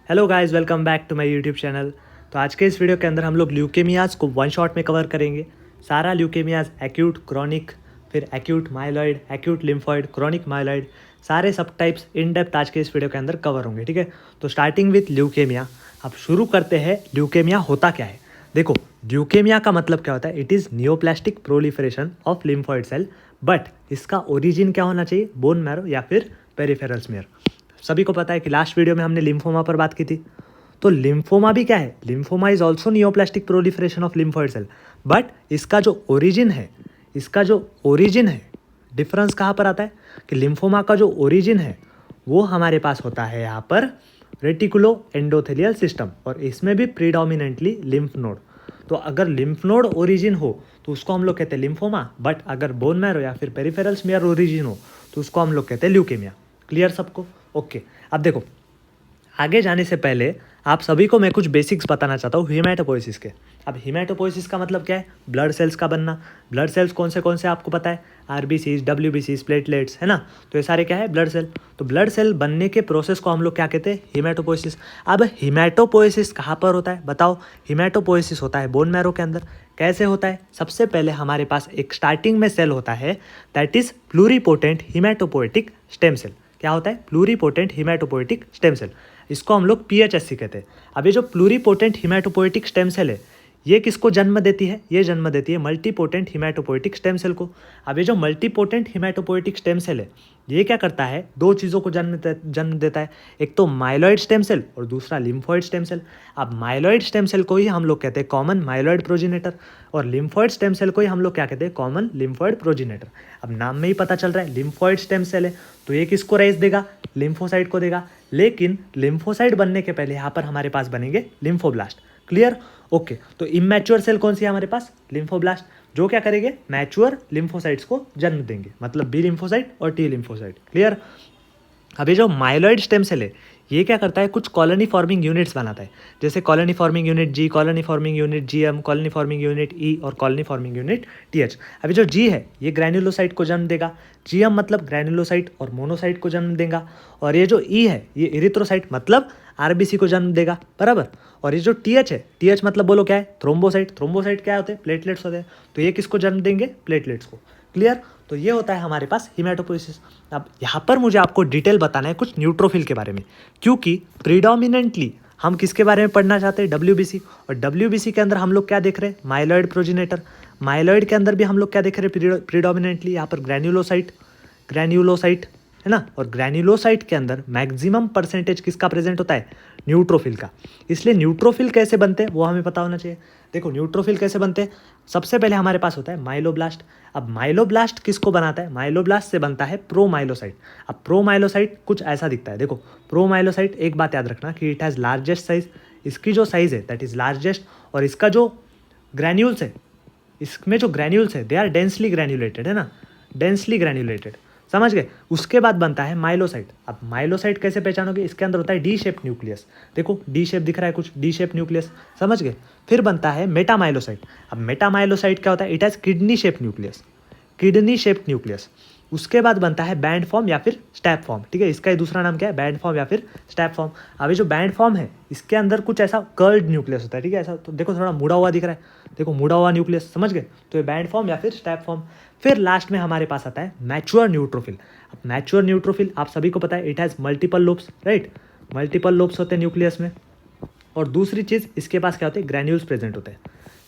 Hello guys, welcome back to my YouTube channel. तो आज के इस वीडियो के अंदर हम लोग ल्यूकेमियाज को वन शॉट में कवर करेंगे। सारा ल्यूकेमियाज, एक्यूट, क्रॉनिक, फिर acute myeloid, acute lymphoid, chronic myeloid, सारे सब टाइप्स इन डेप्थ आज के इस वीडियो के अंदर कवर होंगे। ठीक है, तो स्टार्टिंग विथ ल्यूकेमिया। अब शुरू करते हैं, ल्यूकेमिया होता क्या है। देखो, ल्यूकेमिया का मतलब क्या होता है। It is neoplastic proliferation of lymphoid cell, but इसका ओरिजिन क्या होना चाहिए, बोन मैरो या फिर पेरिफेरल स्मीयर। सभी को पता है कि लास्ट वीडियो में हमने लिम्फोमा पर बात की थी। तो लिम्फोमा भी क्या है, lymphoma is also neoplastic proliferation of lymphoid cell, but इसका जो ओरिजिन है, डिफरेंस कहाँ पर आता है कि लिम्फोमा का जो ओरिजिन है वो हमारे पास होता है यहाँ पर रेटिकुलो एंडोथेलियल सिस्टम, और इसमें भी प्रीडोमिनेंटली लिम्फ नोड। तो अगर लिम्फ नोड ओरिजिन हो तो उसको हम लोग कहते हैं लिम्फोमा, बट अगर बोन मैरो या फिर पेरिफेरल स्मीयर ओरिजिन हो तो उसको हम लोग कहते हैं ल्यूकेमिया। क्लियर सबको? ओके। अब देखो, आगे जाने से पहले आप सभी को मैं कुछ बेसिक्स बताना चाहता हूँ हीमेटोपोइसिस के। अब हीमेटोपोइसिस का मतलब क्या है, ब्लड सेल्स का बनना। ब्लड सेल्स कौन से आपको पता है, आरबीसीज, डब्ल्यूबीसीज, प्लेटलेट्स, है ना। तो ये सारे क्या है, ब्लड सेल। तो ब्लड सेल बनने के प्रोसेस को हम लोग क्या कहते हैं, हीमेटोपोइसिस। अब हीमेटोपोइसिस कहाँ पर होता है बताओ। हीमेटोपोइसिस होता है बोन मैरो के अंदर। कैसे होता है, सबसे पहले हमारे पास एक स्टार्टिंग में सेल होता है, that is pluripotent haematopoietic stem cell. क्या होता है, प्लूरीपोटेंट हीमेटोपोएटिक स्टेम सेल। इसको हम लोग पीएचएससी कहते हैं। अब ये जो प्लूरीपोटेंट हीमेटोपोएटिक स्टेम सेल है, ये किसको जन्म देती है, ये जन्म देती है मल्टीपोटेंट हीमेटोपोएटिक स्टेम सेल को। अब ये जो मल्टीपोटेंट हीमेटोपोएटिक स्टेम सेल है, ये क्या करता है, दो चीज़ों को जन्म देता है। एक तो माइलॉइड स्टेम सेल और दूसरा लिम्फॉइड स्टेम सेल। अब माइलॉइड स्टेम सेल को ही हम लोग कहते हैं कॉमन माइलॉइड प्रोजिनेटर, और लिम्फॉइड स्टेम सेल को ही हम लोग क्या कहते हैं, कॉमन लिम्फॉइड प्रोजिनेटर। अब नाम में ही पता चल रहा है लिम्फॉइड स्टेम सेल है, तो ये किसको राइज देगा, लिम्फोसाइट को देगा। लेकिन लिम्फोसाइट बनने के पहले यहाँ पर हमारे पास बनेंगे लिम्फोब्लास्ट। क्लियर? ओके। तो इमैच्योर सेल कौन सी है हमारे पास, लिम्फोब्लास्ट, जो क्या करेंगे, मैच्योर लिम्फोसाइट्स को जन्म देंगे, मतलब बी लिम्फोसाइट और टी लिम्फोसाइट। क्लियर? अभी जो माइलॉइड स्टेम सेल है, ये क्या करता है, कुछ कॉलोनी फॉर्मिंग यूनिट्स बनाता है, जैसे colony forming unit G, colony forming unit GM, colony forming unit E और कॉलोनी फॉर्मिंग यूनिट टीएच। अभी जो जी है, ये ग्रैन्युलोसाइट को जन्म देगा। जीएम मतलब ग्रैन्युलोसाइट और मोनोसाइट को जन्म देगा, और ये जो ई है, ये इरिथ्रोसाइट मतलब आरबीसी को जन्म देगा, बराबर। और ये जो टीएच है, टीएच मतलब बोलो क्या है, थ्रोम्बोसाइट। थ्रोम्बोसाइट क्या होते हैं, प्लेटलेट्स होते हैं, तो ये किसको जन्म देंगे, प्लेटलेट्स को। क्लियर? तो ये होता है हमारे पास हीमेटोपोइसिस। अब यहाँ पर मुझे आपको डिटेल बताना है कुछ न्यूट्रोफिल के बारे में, क्योंकि प्रीडोमिनेंटली हम किसके बारे में पढ़ना चाहते हैं, डब्ल्यूबीसी। और डब्ल्यूबीसी के अंदर हम लोग क्या देख रहे हैं, माइलॉइड प्रोजिनेटर। माइलॉइड के अंदर भी हम लोग क्या देख रहे हैं, प्रीडोमिनेंटली यहाँ पर ग्रैन्युलोसाइट है ना। और ग्रैन्युलोसाइट के अंदर मैक्सिमम परसेंटेज किसका प्रेजेंट होता है, न्यूट्रोफिल का। इसलिए न्यूट्रोफिल कैसे बनते हैं वो हमें पता होना चाहिए। देखो, न्यूट्रोफिल कैसे बनते हैं, सबसे पहले हमारे पास होता है माइलोब्लास्ट। अब माइलोब्लास्ट किसको बनाता है, माइलोब्लास्ट से बनता है प्रोमाइलोसाइट। अब प्रोमाइलोसाइट कुछ ऐसा दिखता है। देखो, प्रोमाइलोसाइट, एक बात याद रखना कि इट हैज़ लार्जेस्ट साइज। इसकी जो साइज है दैट इज लार्जेस्ट, और इसका जो ग्रैन्यूल्स है, इसमें जो ग्रैन्यूल्स है दे आर डेंसली ग्रैन्युलेटेड, है ना, डेंसली ग्रैन्युलेटेड। समझ गए? उसके बाद बनता है माइलोसाइट। अब माइलोसाइट कैसे पहचानोगे, इसके अंदर होता है डी शेप न्यूक्लियस। देखो, डी शेप दिख रहा है कुछ, डी शेप न्यूक्लियस। समझ गए? फिर बनता है मेटामाइलोसाइट। अब मेटामाइलोसाइट क्या होता है, it has kidney shape nucleus, kidney shape nucleus. उसके बाद बनता है बैंड फॉर्म या फिर स्टैप फॉर्म। ठीक है, इसका ही दूसरा नाम क्या है, बैंड फॉर्म या फिर स्टैप फॉर्म। अभी जो बैंड फॉर्म है, इसके अंदर कुछ ऐसा कर्ल्ड न्यूक्लियस होता है। ठीक है, ऐसा तो देखो थोड़ा मुड़ा हुआ दिख रहा है, देखो मुड़ा हुआ न्यूक्लियस। समझ गए? तो ये बैंड फॉर्म या फिर स्टैप फॉर्म। फिर लास्ट में हमारे पास आता है मैच्योर न्यूट्रोफिल। अब मैच्योर न्यूट्रोफिल आप सभी को पता है, it has multiple lobes, right, multiple lobes होते हैं न्यूक्लियस में। और दूसरी चीज़, इसके पास क्या होते हैं, ग्रैन्यूल्स प्रेजेंट होते हैं।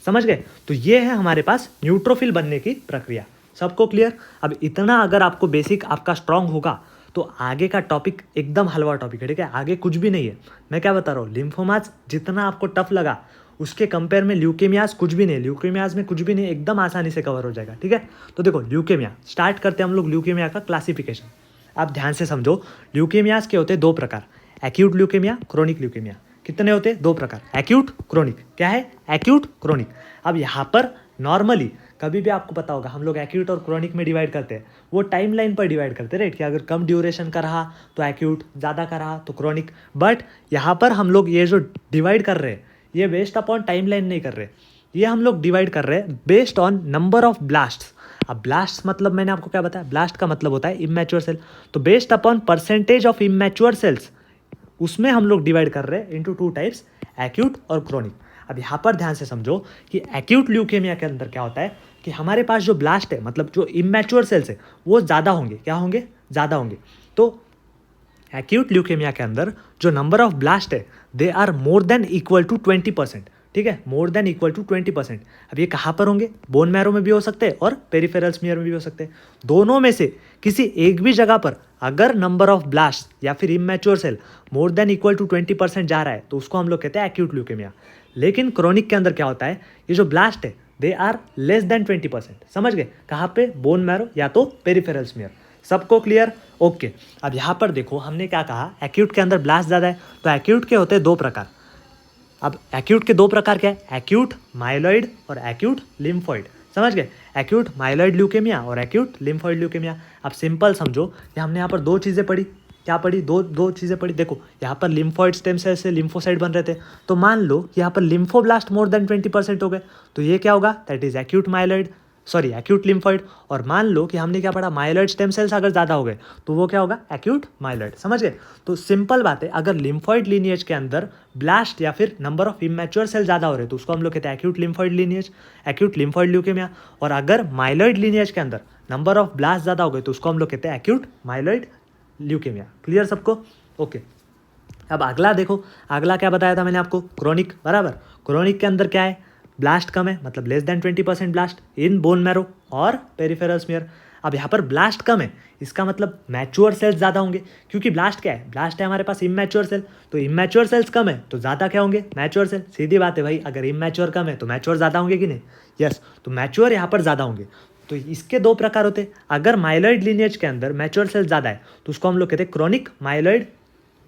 समझ गए? तो ये है हमारे पास न्यूट्रोफिल बनने की प्रक्रिया। सबको क्लियर? अब इतना अगर आपको बेसिक आपका स्ट्रांग होगा तो आगे का टॉपिक एकदम हलवा टॉपिक है। ठीक है, आगे कुछ भी नहीं है। मैं क्या बता रहा हूँ, लिम्फोमाज जितना आपको टफ लगा उसके कंपेयर में ल्यूकेमियाज कुछ भी नहीं है। ल्यूकेमियाज में कुछ भी नहीं, एकदम आसानी से कवर हो जाएगा। ठीक है, तो देखो ल्यूकेमिया स्टार्ट करते हैं हम लोग ल्यूकेमिया का क्लासिफिकेशन। आप ध्यान से समझो, ल्यूकेमियाज के होते हैं दो प्रकार, एक्यूट ल्यूकेमिया, क्रोनिक ल्यूकेमिया। कितने होते हैं, दो प्रकार, एक्यूट, क्रोनिक। क्या है, एक्यूट, क्रोनिक। अब यहाँ पर नॉर्मली कभी भी आपको पता होगा, हम लोग एक्यूट और क्रोनिक में डिवाइड करते हैं, वो टाइम लाइन पर डिवाइड करते हैं, राइट, कि अगर कम ड्यूरेशन का रहा तो एक्यूट, ज़्यादा का रहा तो क्रोनिक। बट यहाँ पर हम लोग ये जो डिवाइड कर रहे हैं, ये बेस्ड अपॉन टाइम लाइन नहीं कर रहे, ये हम लोग डिवाइड कर रहे हैं based on number of blasts. अब ब्लास्ट मतलब मैंने आपको क्या बताया, ब्लास्ट का मतलब होता है इमैच्योर सेल। तो based upon percentage of immature cells उसमें हम लोग डिवाइड कर रहे हैं इंटू 2 टाइप्स, एक्यूट और क्रॉनिक। अब यहाँ पर ध्यान से समझो कि एक्यूट ल्यूकेमिया के अंदर क्या होता है कि हमारे पास जो ब्लास्ट है, मतलब जो इमैच्योर सेल्स है, वो ज़्यादा होंगे। क्या होंगे? ज़्यादा होंगे। तो एक्यूट ल्यूकेमिया के अंदर जो नंबर ऑफ ब्लास्ट है, they are more than equal to 20%। ठीक है, मोर देन इक्वल टू 20%। अब ये कहाँ पर होंगे? बोन मैरो में भी हो सकते हैं और पेरिफेरल स्मीयर में भी हो सकते हैं। दोनों में से किसी एक भी जगह पर अगर नंबर ऑफ ब्लास्ट या फिर immature cell more than equal to 20% जा रहा है तो उसको हम लोग कहते हैं एक्यूट ल्यूकेमिया। लेकिन क्रॉनिक के अंदर क्या होता है, ये जो ब्लास्ट है दे आर लेस देन 20%। समझ गए? कहाँ पे? बोन मैरो या तो पेरिफेरल स्मीयर। सबको क्लियर? ओके। अब यहाँ पर देखो हमने क्या कहा, एक्यूट के अंदर ब्लास्ट ज़्यादा है, तो एक्यूट के होते हैं 2 प्रकार। अब एक्यूट के 2 प्रकार क्या है? एक्यूट माइलॉइड और एक्यूट लिम्फॉइड। समझ गए? एक्यूट माइलॉइड ल्यूकेमिया और एक्यूट लिम्फॉइड ल्यूकेमिया। अब सिंपल समझो कि हमने यहाँ पर 2 चीज़ें पढ़ी। क्या पढ़ी? दो चीज़ें पढ़ी। देखो यहाँ पर लिम्फॉइड स्टेम सेल से लिम्फोसाइट बन रहे थे, तो मान लो यहाँ पर लिम्फोब्लास्ट मोर देन 20% हो गए, तो ये क्या होगा? That is acute myeloid, sorry acute lymphoid. और मान लो कि हमने क्या पढ़ा, माइलॉइड स्टेम सेल्स अगर ज़्यादा हो गए तो वो क्या होगा? Acute myeloid. समझ गए? तो सिंपल बात है, अगर लिम्फॉइड लीनिएज के अंदर ब्लास्ट या फिर नंबर ऑफ इमैच्योर सेल ज़्यादा हो रहे तो उसको हम लोग कहते हैं acute lymphoid lineage, acute lymphoid leukaemia. और अगर माइलॉइड लीनिएज के अंदर नंबर ऑफ ब्लास्ट ज़्यादा हो गए तो उसको हम लोग कहते हैं एक्यूट माइलॉइड ल्यूकेमिया। क्लियर सबको? ओके। अब अगला देखो, अगला क्या बताया था मैंने आपको? क्रॉनिक। बराबर। क्रॉनिक के अंदर क्या है? ब्लास्ट कम है, मतलब less than 20% blast in bone marrow और पेरिफेरल स्मीयर। अब यहाँ पर ब्लास्ट कम है, इसका मतलब मैच्योर सेल्स ज़्यादा होंगे, क्योंकि ब्लास्ट क्या है? ब्लास्ट है हमारे पास इमैच्योर सेल, तो इमैच्योर सेल्स कम है तो ज़्यादा क्या होंगे? Mature cell. सीधी बात है भाई, अगर इमैच्योर कम है तो मैच्योर ज़्यादा होंगे कि नहीं? यस, तो मैच्योर यहाँ पर ज़्यादा होंगे। तो इसके 2 प्रकार होते हैं। अगर माइलॉइड लीनिएज के अंदर मैच्योर सेल ज़्यादा है तो उसको हम लोग कहते हैं क्रॉनिक माइलॉइड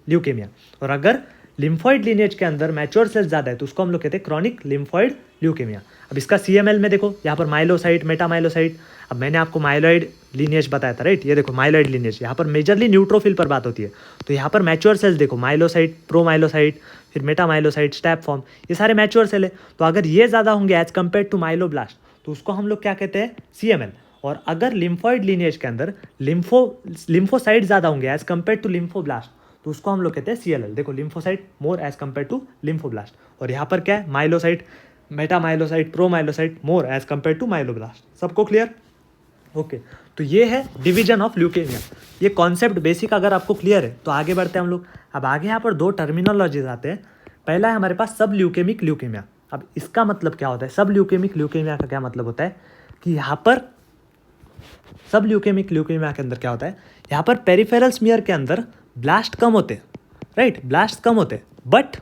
ल्यूकेमिया। और अगर लिम्फॉइड लीनिएज के अंदर मैच्योर सेल्स ज़्यादा है तो उसको हम लोग कहते हैं क्रॉनिक लिम्फॉइड ल्यूकेमिया। अब इसका CML में देखो, यहाँ पर माइलोसाइट, मेटामाइलोसाइट। अब मैंने आपको माइलॉइड लीनिएज बताया था, राइट? ये देखो माइलॉइड लीनिएज, यहाँ पर मेजरली न्यूट्रोफिल पर बात होती है। तो यहाँ पर मैच्योर सेल्स देखो, माइलोसाइट, प्रोमाइलोसाइट, फिर मेटामाइलोसाइट, स्टेप फॉर्म, ये सारे मैच्योर सेल है। तो अगर ये ज़्यादा होंगे एज कम्पेयर टू माइलोब्लास्ट तो उसको हम लोग क्या कहते हैं? CML। और अगर लिम्फॉइड लीनिएज के अंदर लिम्फोसाइट ज़्यादा होंगे एज कम्पेयर टू लिम्फोब्लास्ट तो उसको हम लोग कहते हैं CLL। देखो lymphocyte more as compare to lymphoblast. और यहाँ पर क्या है? Myelocyte, metamyelocyte, promyelocyte more as compare to myeloblast. सबको क्लियर? ओके। तो ये है डिवीजन ऑफ ल्यूकेमिया। ये कॉन्सेप्ट बेसिक अगर आपको क्लियर है तो आगे बढ़ते हैं हम लोग। अब आगे यहाँ पर 2 टर्मिनोलॉजीज आते हैं। पहला है हमारे पास सब ल्यूकेमिक ल्यूकेमिया। अब इसका मतलब क्या होता है? सब ल्यूकेमिक ल्यूकेमिया का क्या मतलब होता है कि यहाँ पर सब ल्यूकेमिक ल्यूकेमिया के अंदर क्या होता है, यहाँ पर पेरिफेरल स्मीयर के अंदर ब्लास्ट कम होते, राइट? ब्लास्ट कम होते, बट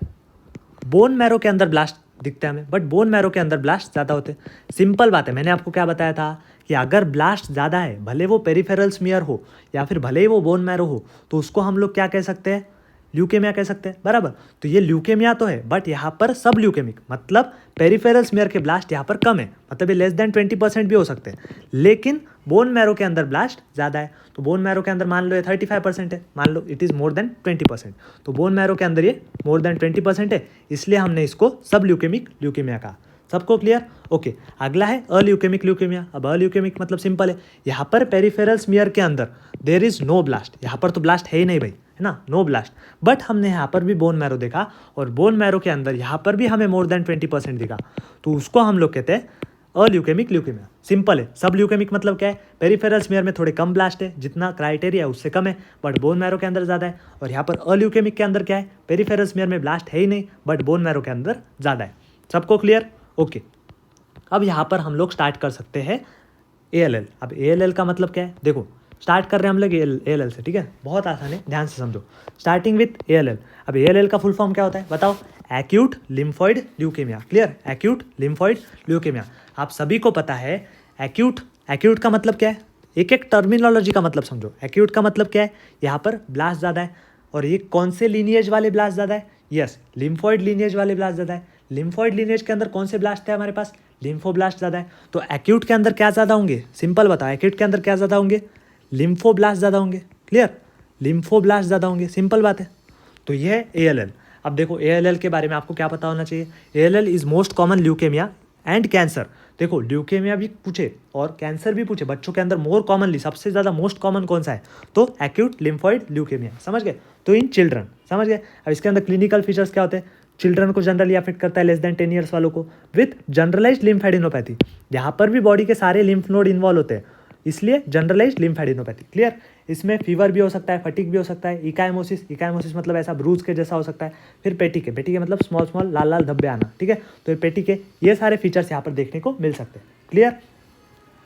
बोन मैरो के अंदर ब्लास्ट दिखते हैं हमें, बट बोन मैरो के अंदर ब्लास्ट ज़्यादा होते। सिंपल बात है, मैंने आपको क्या बताया था कि अगर ब्लास्ट ज़्यादा है, भले वो पेरिफेरल स्मीयर हो या फिर भले ही वो बोन मैरो हो, तो उसको हम लोग क्या कह सकते हैं? ल्यूकेमिया कह सकते हैं। बराबर। तो ये ल्यूकेमिया तो है, बट यहाँ पर सब ल्यूकेमिक मतलब पेरिफेरल स्मीयर के ब्लास्ट यहाँ पर कम है, मतलब ये लेस देन 20% भी हो सकते हैं। लेकिन बोन मैरो के अंदर ब्लास्ट ज़्यादा है, तो बोन मैरो के अंदर मान लो ये 35% है, मान लो इट इज़ मोर देन 20%, तो बोन मैरो के अंदर ये मोर देन 20% है, इसलिए हमने इसको सब ल्यूकेमिक ल्यूकेमिया कहा। सबको क्लियर? ओके। अगला है अल्यूकेमिक ल्यूकेमिया। अब अल्यूकेमिक मतलब सिंपल है, यहाँ पर पेरिफेरल स्मीयर के अंदर देयर इज नो ब्लास्ट, यहाँ पर तो ब्लास्ट है ही नहीं भाई, है ना? नो ब्लास्ट, बट हमने यहाँ पर भी बोन मैरो देखा और बोन मैरो के अंदर यहाँ पर भी हमें मोर देन 20% दिखा, तो उसको हम लोग कहते हैं अल्यूकेमिक ल्यूकेमिया। सिंपल है। सब ल्यूकेमिक मतलब क्या है? पेरिफेरल स्मीयर में थोड़े कम ब्लास्ट है, जितना क्राइटेरिया है उससे कम है, बट बोन मैरो के अंदर ज़्यादा है। और यहाँ पर अल्यूकेमिक के अंदर क्या है? पेरिफेरल स्मीयर में ब्लास्ट है ही नहीं, बट बोन मैरो के अंदर ज़्यादा है। सबको क्लियर? ओके। अब यहाँ पर हम लोग स्टार्ट कर सकते हैं ALL। अब ALL का मतलब क्या है? देखो स्टार्ट कर रहे हैं हम लोग ALL से, ठीक है? बहुत आसान है, ध्यान से समझो। Starting with ALL। अब ALL का फुल फॉर्म क्या होता है बताओ? Acute lymphoid leukaemia. Clear? Acute lymphoid leukaemia. आप सभी को पता है एक्यूट का मतलब क्या है? एक एक टर्मिनोलॉजी का मतलब समझो। एक्यूट का मतलब क्या है? यहाँ पर ब्लास्ट ज़्यादा है, और ये कौन से लीनिएज वाले ब्लास्ट ज़्यादा है? यस, लिम्फॉइड लीनिएज वाले ब्लास्ट ज़्यादा है। लिम्फॉइड लीनिएज के अंदर कौन से ब्लास्ट है हमारे पास? लिम्फोब्लास्ट ज़्यादा है। तो एक्यूट के अंदर क्या ज़्यादा होंगे? सिंपल बताओ, एक्यूट के अंदर क्या ज़्यादा होंगे? लिम्फोब्लास्ट ज़्यादा होंगे। क्लियर? लिम्फोब्लास्ट ज़्यादा होंगे, सिंपल बात है। तो ये है ALL। अब देखो ALL के बारे में आपको क्या पता होना चाहिए? ALL is most common leukaemia and cancer. देखो ल्यूकेमिया भी पूछे और कैंसर भी पूछे बच्चों के अंदर मोर कॉमनली सबसे ज़्यादा मोस्ट कॉमन कौन सा है, तो एक्यूट लिम्फॉइड ल्यूकेमिया, समझ गए। तो इन चिल्ड्रन, समझ गए। अब इसके अंदर क्लिनिकल फीचर्स क्या होते हैं, चिल्ड्रन को जनरली अफेक्ट करता है लेस देन 10 ईयर्स वालों को, विथ जनरलाइज्ड लिम्फेडिनोपैथी। यहाँ पर भी बॉडी के सारे लिम्फ नोड इन्वॉल्व होते हैं, इसलिए जनरलाइज्ड लिम्फेडिनोपैथी। क्लियर। इसमें फीवर भी हो सकता है, फटीग भी हो सकता है, इकाइमोसिस, इकाइमोसिस मतलब ऐसा ब्रूज के जैसा हो सकता है, फिर पेटी के मतलब स्मॉल स्मॉल लाल लाल धब्बे आना, ठीक है। तो ये पेटी के ये सारे फीचर्स यहाँ पर देखने को मिल सकते हैं। क्लियर।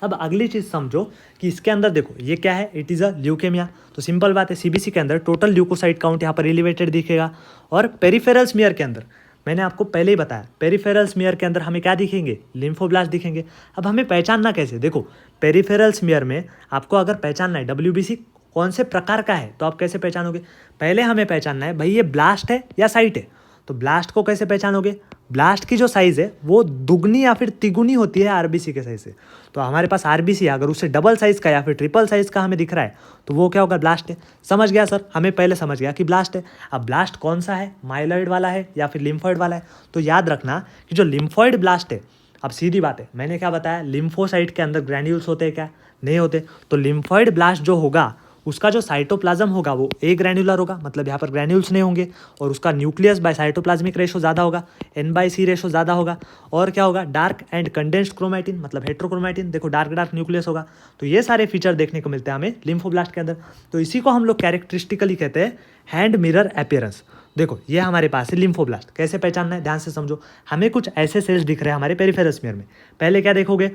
अब अगली चीज़ समझो कि इसके अंदर देखो ये क्या है, इट इज़ अ ल्यूकेमिया। तो सिंपल बात है, सीबीसी के अंदर टोटल ल्यूकोसाइट काउंट यहाँ पर एलिवेटेड दिखेगा। और पेरिफेरल स्मीयर के अंदर मैंने आपको पहले ही बताया, पेरिफेरल स्मीयर के अंदर हमें क्या दिखेंगे, लिम्फोब्लास्ट दिखेंगे। अब हमें पहचानना कैसे, देखो पेरिफेरल स्मीयर में आपको अगर पहचानना है डब्ल्यूबीसी कौन से प्रकार का है, तो आप कैसे पहचानोगे, पहले हमें पहचानना है भाई ये ब्लास्ट है या साइट है। तो ब्लास्ट को कैसे पहचानोगे, ब्लास्ट की जो साइज़ है वो दुगनी या फिर तिगुनी होती है आरबीसी के साइज से। तो हमारे पास आरबीसी अगर उससे डबल साइज़ का या फिर ट्रिपल साइज़ का हमें दिख रहा है तो वो क्या होगा, ब्लास्ट है। समझ गया सर, हमें पहले समझ गया कि ब्लास्ट है। अब ब्लास्ट कौन सा है, माइलॉइड वाला है या फिर लिम्फॉइड वाला है। तो याद रखना कि जो लिम्फॉइड ब्लास्ट है, अब सीधी बात है, मैंने क्या बताया, लिम्फोसाइट के अंदर ग्रैन्यूल्स होते हैं क्या, नहीं होते। तो लिम्फॉइड ब्लास्ट जो होगा उसका जो साइटोप्लाज्म होगा वो ए ग्रैन्युलर होगा, मतलब यहाँ पर ग्रैन्यूल्स नहीं होंगे, और उसका न्यूक्लियस बाय साइटोप्लाज्मिक रेशो ज़्यादा होगा, N/C रेशो ज़्यादा होगा। और क्या होगा, डार्क एंड कंडेंस्ड क्रोमैटिन, मतलब हेट्रोक्रोमैटिन, देखो डार्क न्यूक्लियस होगा। तो ये सारे फीचर देखने को मिलते हैं हमें लिम्फोब्लास्ट के अंदर। तो इसी को हम लोग कैरेक्टरिस्टिकली कहते हैं हैंड मिरर अपीयरेंस। देखो ये हमारे पास है लिम्फोब्लास्ट, कैसे पहचानना है, ध्यान से समझो। हमें कुछ ऐसे सेल्स दिख रहे हैं हमारे पेरिफेरल स्मीयर में, पहले क्या देखोगे,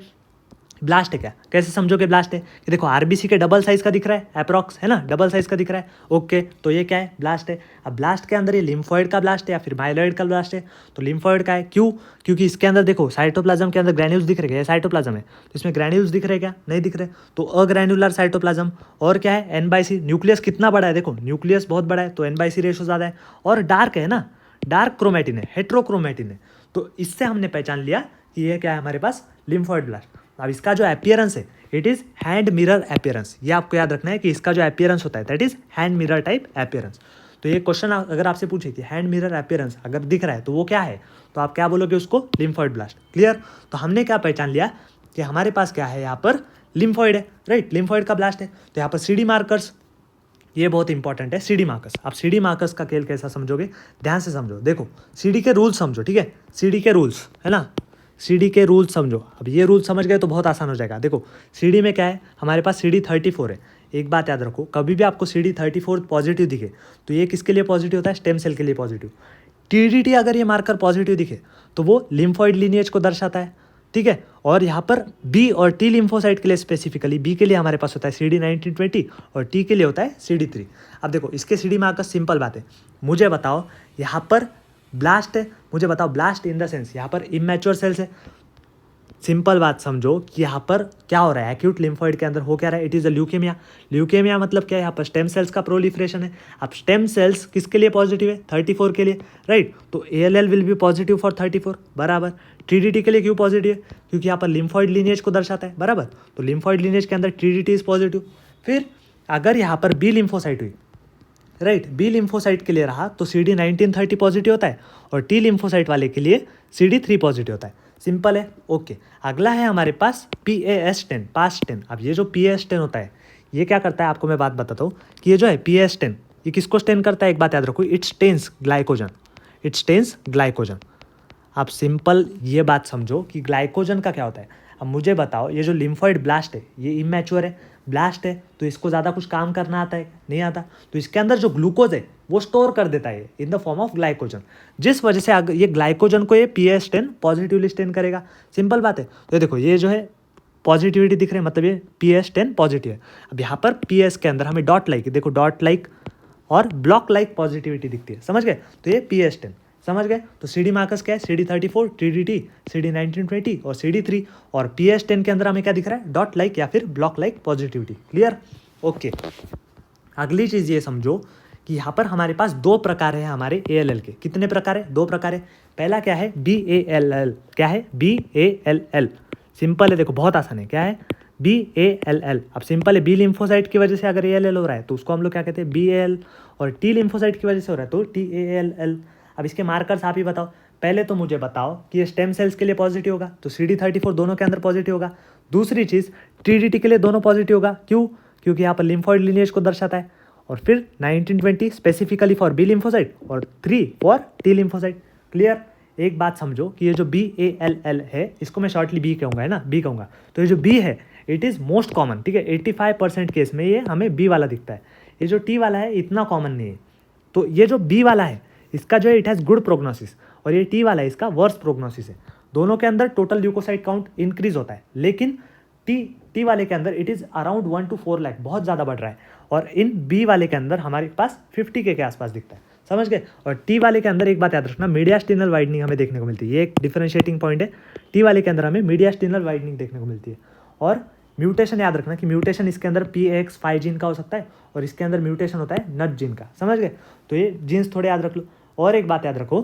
ब्लास्ट है क्या, कैसे समझोगे ब्लास्ट है, कि देखो आरबीसी के डबल साइज का दिख रहा है, अप्रॉक्स है ना, डबल साइज का दिख रहा है, ओके। तो ये क्या है, ब्लास्ट है। अब ब्लास्ट के अंदर ये लिम्फॉइड का ब्लास्ट है या फिर माइलॉइड का ब्लास्ट है, तो लिम्फॉइड का है, क्यों, क्योंकि इसके अंदर देखो साइटोप्लाज्म के अंदर ग्रैन्यूल्स दिख रहे हैं, साइटोप्लाज्म है तो इसमें ग्रैन्यूल्स दिख रहे हैं क्या, नहीं दिख रहे। तो अग्रैन्युलर साइटोप्लाज्म। और क्या है, N/C, न्यूक्लियस कितना बड़ा है, देखो न्यूक्लियस बहुत बड़ा है तो N/C रेशो ज़्यादा है। और डार्क है ना, डार्क क्रोमैटिन है, हेट्रोक्रोमैटिन है। तो इससे हमने पहचान लिया कि ये क्या है हमारे पास, लिम्फॉइड ब्लास्ट। अब इसका जो अपीयरेंस है it is hand mirror appearance, ये आपको याद रखना है कि इसका जो अपीयरेंस होता है that is hand mirror type appearance. तो ये क्वेश्चन अगर आपसे पूछे कि हैंड मिरर अपीयरेंस अगर दिख रहा है तो वो क्या है, तो आप क्या बोलोगे उसको, लिम्फॉइड ब्लास्ट। क्लियर। तो हमने क्या पहचान लिया कि हमारे पास क्या है, यहाँ पर लिम्फॉइड है, राइट, लिम्फॉइड का ब्लास्ट है। तो यहाँ पर CD मार्कर्स, ये बहुत इंपॉर्टेंट है, CD मार्कर्स। आप CD मार्कर्स का खेल कैसा समझोगे, ध्यान से समझो। देखो CD के रूल्स समझो, ठीक है, CD के रूल्स है ना, CD के रूल्स समझो। अब ये रूल समझ गए तो बहुत आसान हो जाएगा। देखो CD में क्या है, हमारे पास CD34 है। एक बात याद रखो, कभी भी आपको CD34 पॉजिटिव दिखे तो ये किसके लिए पॉजिटिव होता है, स्टेम सेल के लिए पॉजिटिव। TDT अगर ये मार्कर पॉजिटिव दिखे तो वो लिम्फॉइड लीनिएज को दर्शाता है, ठीक है। और यहाँ पर B और T लिम्फोसाइट के लिए स्पेसिफिकली, B के लिए हमारे पास होता है CD1920 और T के लिए होता है CD3। अब देखो इसके CD मार्कर, सिंपल बात है, मुझे बताओ यहाँ पर ब्लास्ट है, मुझे बताओ ब्लास्ट इन द सेंस यहाँ पर इमैच्योर सेल्स है। सिंपल बात समझो कि यहाँ पर क्या हो रहा है, एक्यूट लिम्फॉइड के अंदर हो क्या रहा है, it is a leukaemia. Leukaemia मतलब क्या है, यहाँ पर स्टेम सेल्स का प्रोलिफरेशन है। अब स्टेम सेल्स किसके लिए पॉजिटिव है, 34 के लिए, राइट। तो ALL will be positive for 34, बराबर। TDT के लिए क्यों पॉजिटिव है, क्योंकि यहाँ पर लिम्फॉइड लीनिएज को दर्शाता है, बराबर। तो लिम्फॉइड लीनिएज के अंदर TDT इज पॉजिटिव। फिर अगर यहाँ पर B लिम्फोसाइट हुई, राइट, B लिम्फोसाइट के लिए रहा तो CD1930 पॉजिटिव होता है और T लिम्फोसाइट वाले के लिए CD3 पॉजिटिव होता है। सिंपल है, ओके। अगला है हमारे पास PAS10, PAS10। अब ये जो PAS10 होता है ये क्या करता है, आपको मैं बात बताता हूँ कि ये जो है PAS10 ये किसको स्टेन करता है, एक बात याद रखो, it stains glycogen, it stains glycogen. आप सिंपल ये बात समझो कि ग्लाइकोजन का क्या होता है। अब मुझे बताओ, ये जो लिम्फॉइड ब्लास्ट है ये इमैच्योर है, ब्लास्ट है, तो इसको ज़्यादा कुछ काम करना आता है, नहीं आता। तो इसके अंदर जो ग्लूकोज है वो स्टोर कर देता है in the form of glycogen, जिस वजह से ये ग्लाइकोजन को ये PAS10 पॉजिटिवली स्टेन करेगा। सिंपल बात है। तो देखो ये जो है पॉजिटिविटी दिख रही है, मतलब ये PAS10 पॉजिटिव है। अब यहाँ पर PS के अंदर हमें डॉट लाइक, देखो डॉट लाइक और ब्लॉक लाइक पॉजिटिविटी दिखती है, समझ गए। तो ये PAS10, समझ गए। तो CD मार्कर्स क्या है, CD34, TDT, CD1920 और CD3। और PAS10 के अंदर हमें क्या दिख रहा है, डॉट लाइक या फिर block like positivity. Clear, okay. अगली चीज़ ये समझो कि यहाँ पर हमारे पास दो प्रकार है हमारे ALL के। कितने प्रकार है, दो प्रकार है। पहला क्या है, BALL। क्या है, BALL। सिंपल है, देखो बहुत आसान है, क्या है, BALL। अब सिंपल है, B लिम्फोसाइट की वजह से अगर ALL हो रहा है तो उसको हम लोग क्या कहते हैं, BAL। और T लिम्फोसाइट की वजह से हो रहा है तो TALL। अब इसके मार्कर्स आप ही बताओ। पहले तो मुझे बताओ कि ये स्टेम सेल्स के लिए पॉजिटिव होगा, तो CD34 दोनों के अंदर पॉजिटिव होगा। दूसरी चीज़ TDT के लिए दोनों पॉजिटिव होगा, क्यों? क्योंकि यहाँ पर लिम्फॉइड लिनिएज को दर्शाता है। और फिर 1920 स्पेसिफिकली फॉर बी लिम्फोसाइट और 3 फॉर टी लिम्फोसाइट। क्लियर? एक बात समझो कि ये जो BALL है, इसको मैं शॉर्टली बी कहूँगा, है ना, बी कहूँगा। तो ये जो बी है इट इज़ मोस्ट कॉमन, ठीक है, 85% केस में ये हमें बी वाला दिखता है। ये जो टी वाला है इतना कॉमन नहीं है। तो ये जो बी वाला है इसका जो है इट हैज़ गुड प्रोग्नोसिस, और ये टी वाला है इसका वर्स प्रोग्नोसिस है। दोनों के अंदर टोटल ल्यूकोसाइट काउंट इंक्रीज होता है, लेकिन टी वाले के अंदर it is around 1 to 4 lakh, बहुत ज़्यादा बढ़ रहा है। और इन बी वाले के अंदर हमारे पास 50K के आसपास दिखता है, समझ गए। और टी वाले के अंदर एक बात याद रखना, मीडियास्टिनल वाइडनिंग हमें देखने को मिलती है। ये एक डिफरेंशिएटिंग पॉइंट है, टी वाले के अंदर हमें मीडियास्टिनल वाइडनिंग देखने को मिलती है। और म्यूटेशन याद रखना कि म्यूटेशन इसके अंदर PAX5 जीन का हो सकता है, और इसके अंदर म्यूटेशन होता है नट जीन का, समझ गए। तो ये जीन्स थोड़े याद रख लो। और एक बात याद रखो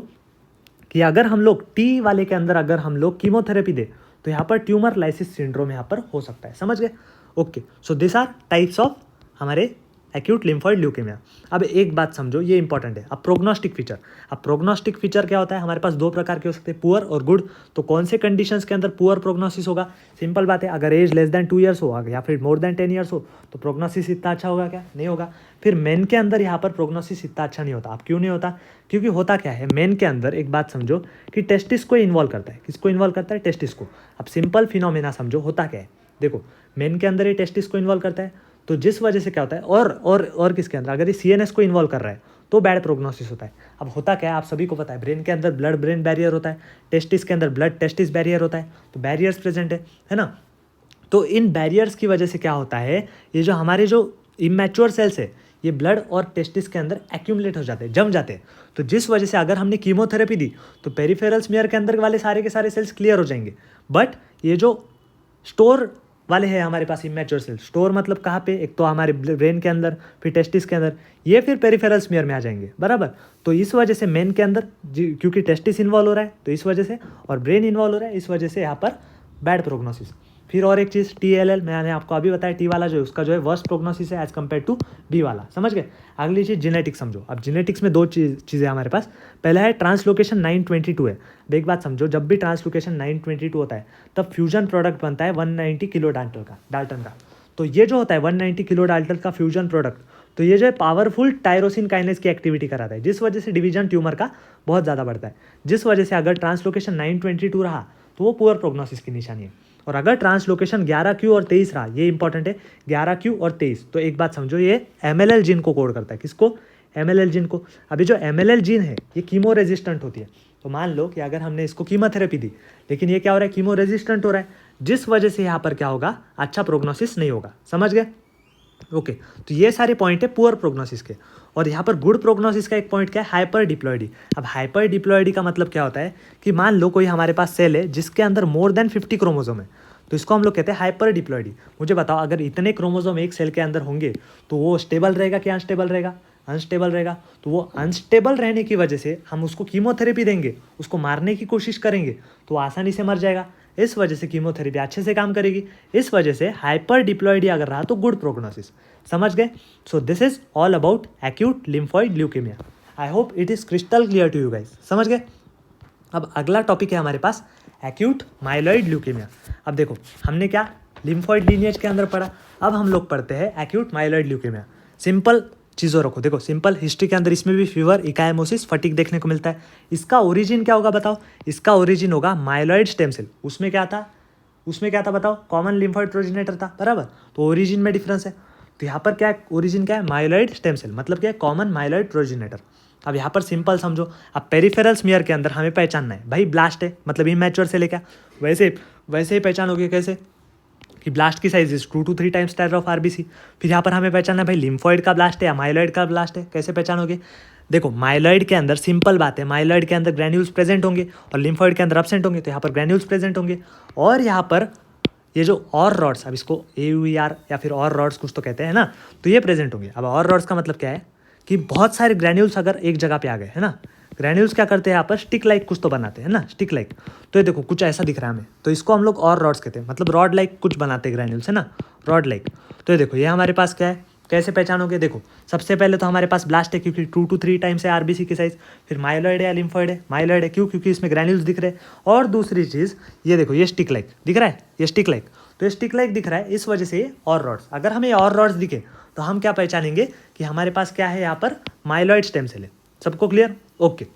कि अगर हम लोग टी वाले के अंदर अगर हम लोग कीमोथेरेपी दे तो यहाँ पर ट्यूमर लाइसिस सिंड्रोम यहाँ पर हो सकता है, समझ गए। Okay, so this are types of हमारे एक्यूट लिम्फॉइड ल्यूकेमिया। अब एक बात समझो, ये इंपॉर्टेंट है। अब प्रोग्नोस्टिक फीचर, अब प्रोग्नोस्टिक फीचर क्या होता है? हमारे पास दो प्रकार के हो सकते हैं, पुअर और गुड। तो कौन से कंडीशंस के अंदर पुअर प्रोग्नोसिस होगा? सिंपल बात है, अगर एज लेस देन 2 ईयर्स हो या फिर मोर देन 10 ईयर्स हो तो प्रोग्नोसिस इतना अच्छा होगा क्या? नहीं होगा। फिर मेन के अंदर यहाँ पर प्रोग्नोसिस इतना अच्छा नहीं होता। अब क्यों नहीं होता? क्योंकि होता क्या है, मेन के अंदर एक बात समझो कि टेस्टिस को इन्वॉल्व करता है। किसको इन्वॉल्व करता है? टेस्टिस को। अब सिंपल फिनोमेना समझो, होता क्या है, देखो मेन के अंदर ये टेस्टिस को इन्वॉल्व करता है, तो जिस वजह से क्या होता है, और किसके अंदर, अगर ये CNS को इन्वॉल्व कर रहा है तो बैड प्रोग्नोसिस होता है। अब होता क्या है, आप सभी को पता है, ब्रेन के अंदर ब्लड ब्रेन बैरियर होता है, टेस्टिस के अंदर ब्लड टेस्टिस बैरियर होता है, तो बैरियर्स प्रेजेंट है ना। तो इन बैरियर्स की वजह से क्या होता है, ये जो हमारे जो इमैच्योर सेल्स है ये ब्लड और टेस्टिस के अंदर एक्यूमुलेट हो जाते हैं, जम जाते हैं। तो जिस वजह से अगर हमने कीमोथेरेपी दी तो पेरिफेरल स्मीयर के अंदर वाले सारे के सारे सेल्स क्लियर हो जाएंगे, बट ये जो स्टोर वाले हैं हमारे पास इमैच्योर सेल, स्टोर मतलब कहाँ पे, एक तो हमारे ब्रेन के अंदर, फिर टेस्टिस के अंदर, ये फिर पेरिफेरल स्मीयर में आ जाएंगे, बराबर। तो इस वजह से मेन के अंदर क्योंकि टेस्टिस इन्वॉल्व हो रहा है तो इस वजह से, और ब्रेन इन्वॉल्व हो रहा है इस वजह से यहाँ पर बैड प्रोग्नोसिस। फिर और एक चीज़ TLL, मैंने आपको अभी बताया, टी वाला जो है उसका जो है वर्स्ट प्रोग्नोसिस है एज कम्पेयर टू बी वाला, समझ गए। अगली चीज़ जेनेटिक्स समझो। अब जेनेटिक्स में दो चीज़ें हमारे पास, पहला है ट्रांसलोकेशन 922 है। अब एक बात समझो, जब भी ट्रांसलोकेशन 922 होता है तब फ्यूजन प्रोडक्ट बनता है 190 किलो डाल्टन का। तो ये जो होता है 190 किलो डाल्टन का फ्यूजन प्रोडक्ट, तो ये जो है पावरफुल टायरोसिन काइनेज की एक्टिविटी कराता है, जिस वजह से डिवीजन ट्यूमर का बहुत ज़्यादा बढ़ता है। जिस वजह से अगर ट्रांसलोकेशन 922 रहा तो वो पुअर प्रोग्नोसिस की निशानी है। और अगर ट्रांसलोकेशन 11Q और 23 रहा, ये इंपॉर्टेंट है, 11Q और 23, तो एक बात समझो, ये MLL जीन को कोड करता है। किसको? MLL जीन को। अभी जो MLL जीन है ये कीमो रेजिस्टेंट होती है। तो मान लो कि अगर हमने इसको कीमोथेरेपी दी, लेकिन ये क्या हो रहा है, कीमो रेजिस्टेंट हो रहा है, जिस वजह से यहाँ पर क्या होगा, अच्छा प्रोग्नोसिस नहीं होगा, समझ गए। ओके, तो ये सारे पॉइंट है पुअर प्रोग्नोसिस के। और यहाँ पर गुड प्रोग्नोसिस का एक पॉइंट क्या है, हाइपर डिप्लॉइडी। अब हाइपर डिप्लॉइडी का मतलब क्या होता है कि मान लो कोई हमारे पास सेल है जिसके अंदर मोर देन 50 क्रोमोसोम है, तो इसको हम लोग कहते हैं हाइपर डिप्लॉइडी। मुझे बताओ, अगर इतने क्रोमोसोम एक सेल के अंदर होंगे तो वो स्टेबल रहेगा कि अनस्टेबल रहेगा? अनस्टेबल रहेगा। तो वो अनस्टेबल रहने की वजह से हम उसको कीमोथेरेपी देंगे, उसको मारने की कोशिश करेंगे तो आसानी से मर जाएगा। इस वजह से कीमोथेरेपी अच्छे से काम करेगी। इस वजह से हाइपर डिप्लॉइडी अगर रहा तो गुड प्रोग्नोसिस, समझ गए। So this is all about acute lymphoid leukemia. I hope it is crystal clear to you guys, समझ गए। अब अगला टॉपिक है हमारे पास एक्यूट माइलॉइड ल्यूकेमिया। अब देखो, हमने क्या लिम्फॉइड लीनिएज के अंदर पढ़ा, अब हम लोग पढ़ते हैं एक्यूट माइलॉइड ल्यूकेमिया। सिंपल चीज़ों रखो, देखो सिंपल हिस्ट्री के अंदर इसमें भी फीवर, इकाइमोसिस, फटीग देखने को मिलता है। इसका ओरिजिन क्या होगा बताओ? इसका ओरिजिन होगा माइलॉइड स्टेम सेल। उसमें क्या था बताओ? कॉमन लिम्फॉइड प्रोजेनेटर था, बराबर। तो ओरिजिन में डिफरेंस है। तो यहाँ पर क्या है, ओरिजिन क्या है, माइलॉइड स्टेम सेल, मतलब क्या है, कॉमन माइलॉइड प्रोजेनेटर। अब यहाँ पर सिंपल समझो, अब पेरिफेरल स्मीयर के अंदर हमें पहचानना है, भाई ब्लास्ट है मतलब इमैच्योर सेल है क्या? वैसे ही पहचानोगे कैसे कि ब्लास्ट की साइज इज 2 to 3 टाइम्स टेटर ऑफ RBC। फिर यहाँ पर हमें पहचानना है भाई लिम्फॉइड का ब्लास्ट है या माइलॉइड का ब्लास्ट है, कैसे पहचानोगे? देखो माइलॉइड के अंदर सिंपल बात है, माइलॉइड के अंदर ग्रैन्यूल्स प्रेजेंट होंगे और लिम्फॉइड के अंदर एब्सेंट होंगे, तो यहाँ पर ग्रैन्यूल्स प्रेजेंट होंगे। और यहाँ पर ये जो और रॉड्स, अब इसको AUER या फिर और रॉड्स कुछ तो कहते हैं ना, तो ये प्रेजेंट होंगे। अब और रॉड्स का मतलब क्या है कि बहुत सारे ग्रैन्यूल्स अगर एक जगह पे आ गए है ना, ग्रैन्यूल्स क्या करते हैं यहाँ पर, स्टिक लाइक कुछ तो बनाते हैं ना, स्टिक लाइक। तो ये देखो कुछ ऐसा दिख रहा है हमें, तो इसको हम लोग और रॉड्स कहते हैं, मतलब रॉड लाइक कुछ बनाते हैं ग्रैन्यूल्स, है ना, रॉड लाइक। तो ये देखो ये हमारे पास क्या है, कैसे पहचानोगे? देखो, सबसे पहले तो हमारे पास ब्लास्ट है क्योंकि 2 to 3 टाइम्स है आरबीसी की साइज। फिर माइलॉइड है या लिम्फॉइड है? माइलॉइड है, क्यों? क्योंकि इसमें ग्रैन्यूल्स दिख रहे हैं। और दूसरी चीज़ ये देखो, ये स्टिक लाइक दिख रहा है, ये स्टिक लाइक, तो ये स्टिक लाइक दिख रहा है, इस वजह से और रॉड्स। अगर हमें और रॉड्स दिखे तो हम क्या पहचानेंगे कि हमारे पास क्या है यहाँ पर? माइलॉइड स्टेम सेल है। सबको क्लियर? ओके।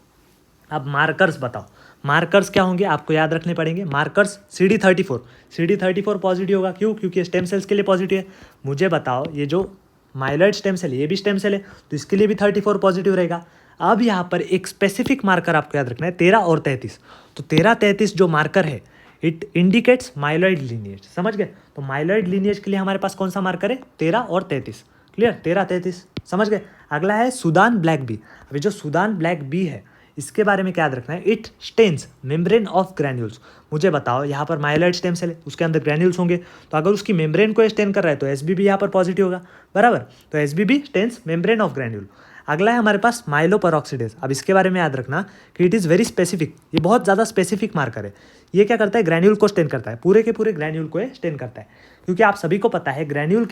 अब मार्कर्स बताओ, मार्कर्स क्या होंगे आपको याद रखने पड़ेंगे। मार्कर्स CD34 पॉजिटिव होगा, क्यों? क्योंकि स्टेम सेल्स के लिए पॉजिटिव है। मुझे बताओ, ये जो माइलॉइड स्टेम सेल है ये भी स्टेम सेल है, तो इसके लिए भी 34 पॉजिटिव रहेगा। अब यहाँ पर एक स्पेसिफिक मार्कर आपको याद रखना है, 13 और 33। तो 13-33 जो मार्कर है, इट इंडिकेट्स माइलॉइड लीनिएज। समझ गए? तो माइलॉइड लीनिएज के लिए हमारे पास कौन सा मार्कर है? 13 और 33। क्लियर? 13-33 समझ गए? अगला है सुदान ब्लैक बी। अभी जो सुदान ब्लैक बी है इसके बारे में क्या याद रखना है? It stains membrane of granules. मुझे बताओ, यहाँ पर माइलॉइड स्टेम सेल है, उसके अंदर ग्रैन्यूल्स होंगे, तो अगर उसकी मेम्ब्रेन को स्टेन कर रहा है तो एसबीबी यहाँ पर पॉजिटिव होगा, बराबर। तो एसबीबी स्टेन्स मेम्ब्रेन ऑफ ग्रैन्यूल। अगला है हमारे पास माइलोपेरोक्सिडेज। अब इसके बारे में याद रखना कि इट इज़ वेरी स्पेसिफिक, ये बहुत ज़्यादा स्पेसिफिक मार्कर है। ये क्या करता है? ग्रैन्यूल को स्टेन करता है, पूरे के पूरे ग्रैन्यूल को स्टेन करता है, क्योंकि आप सभी को पता है ग्रैन्यूल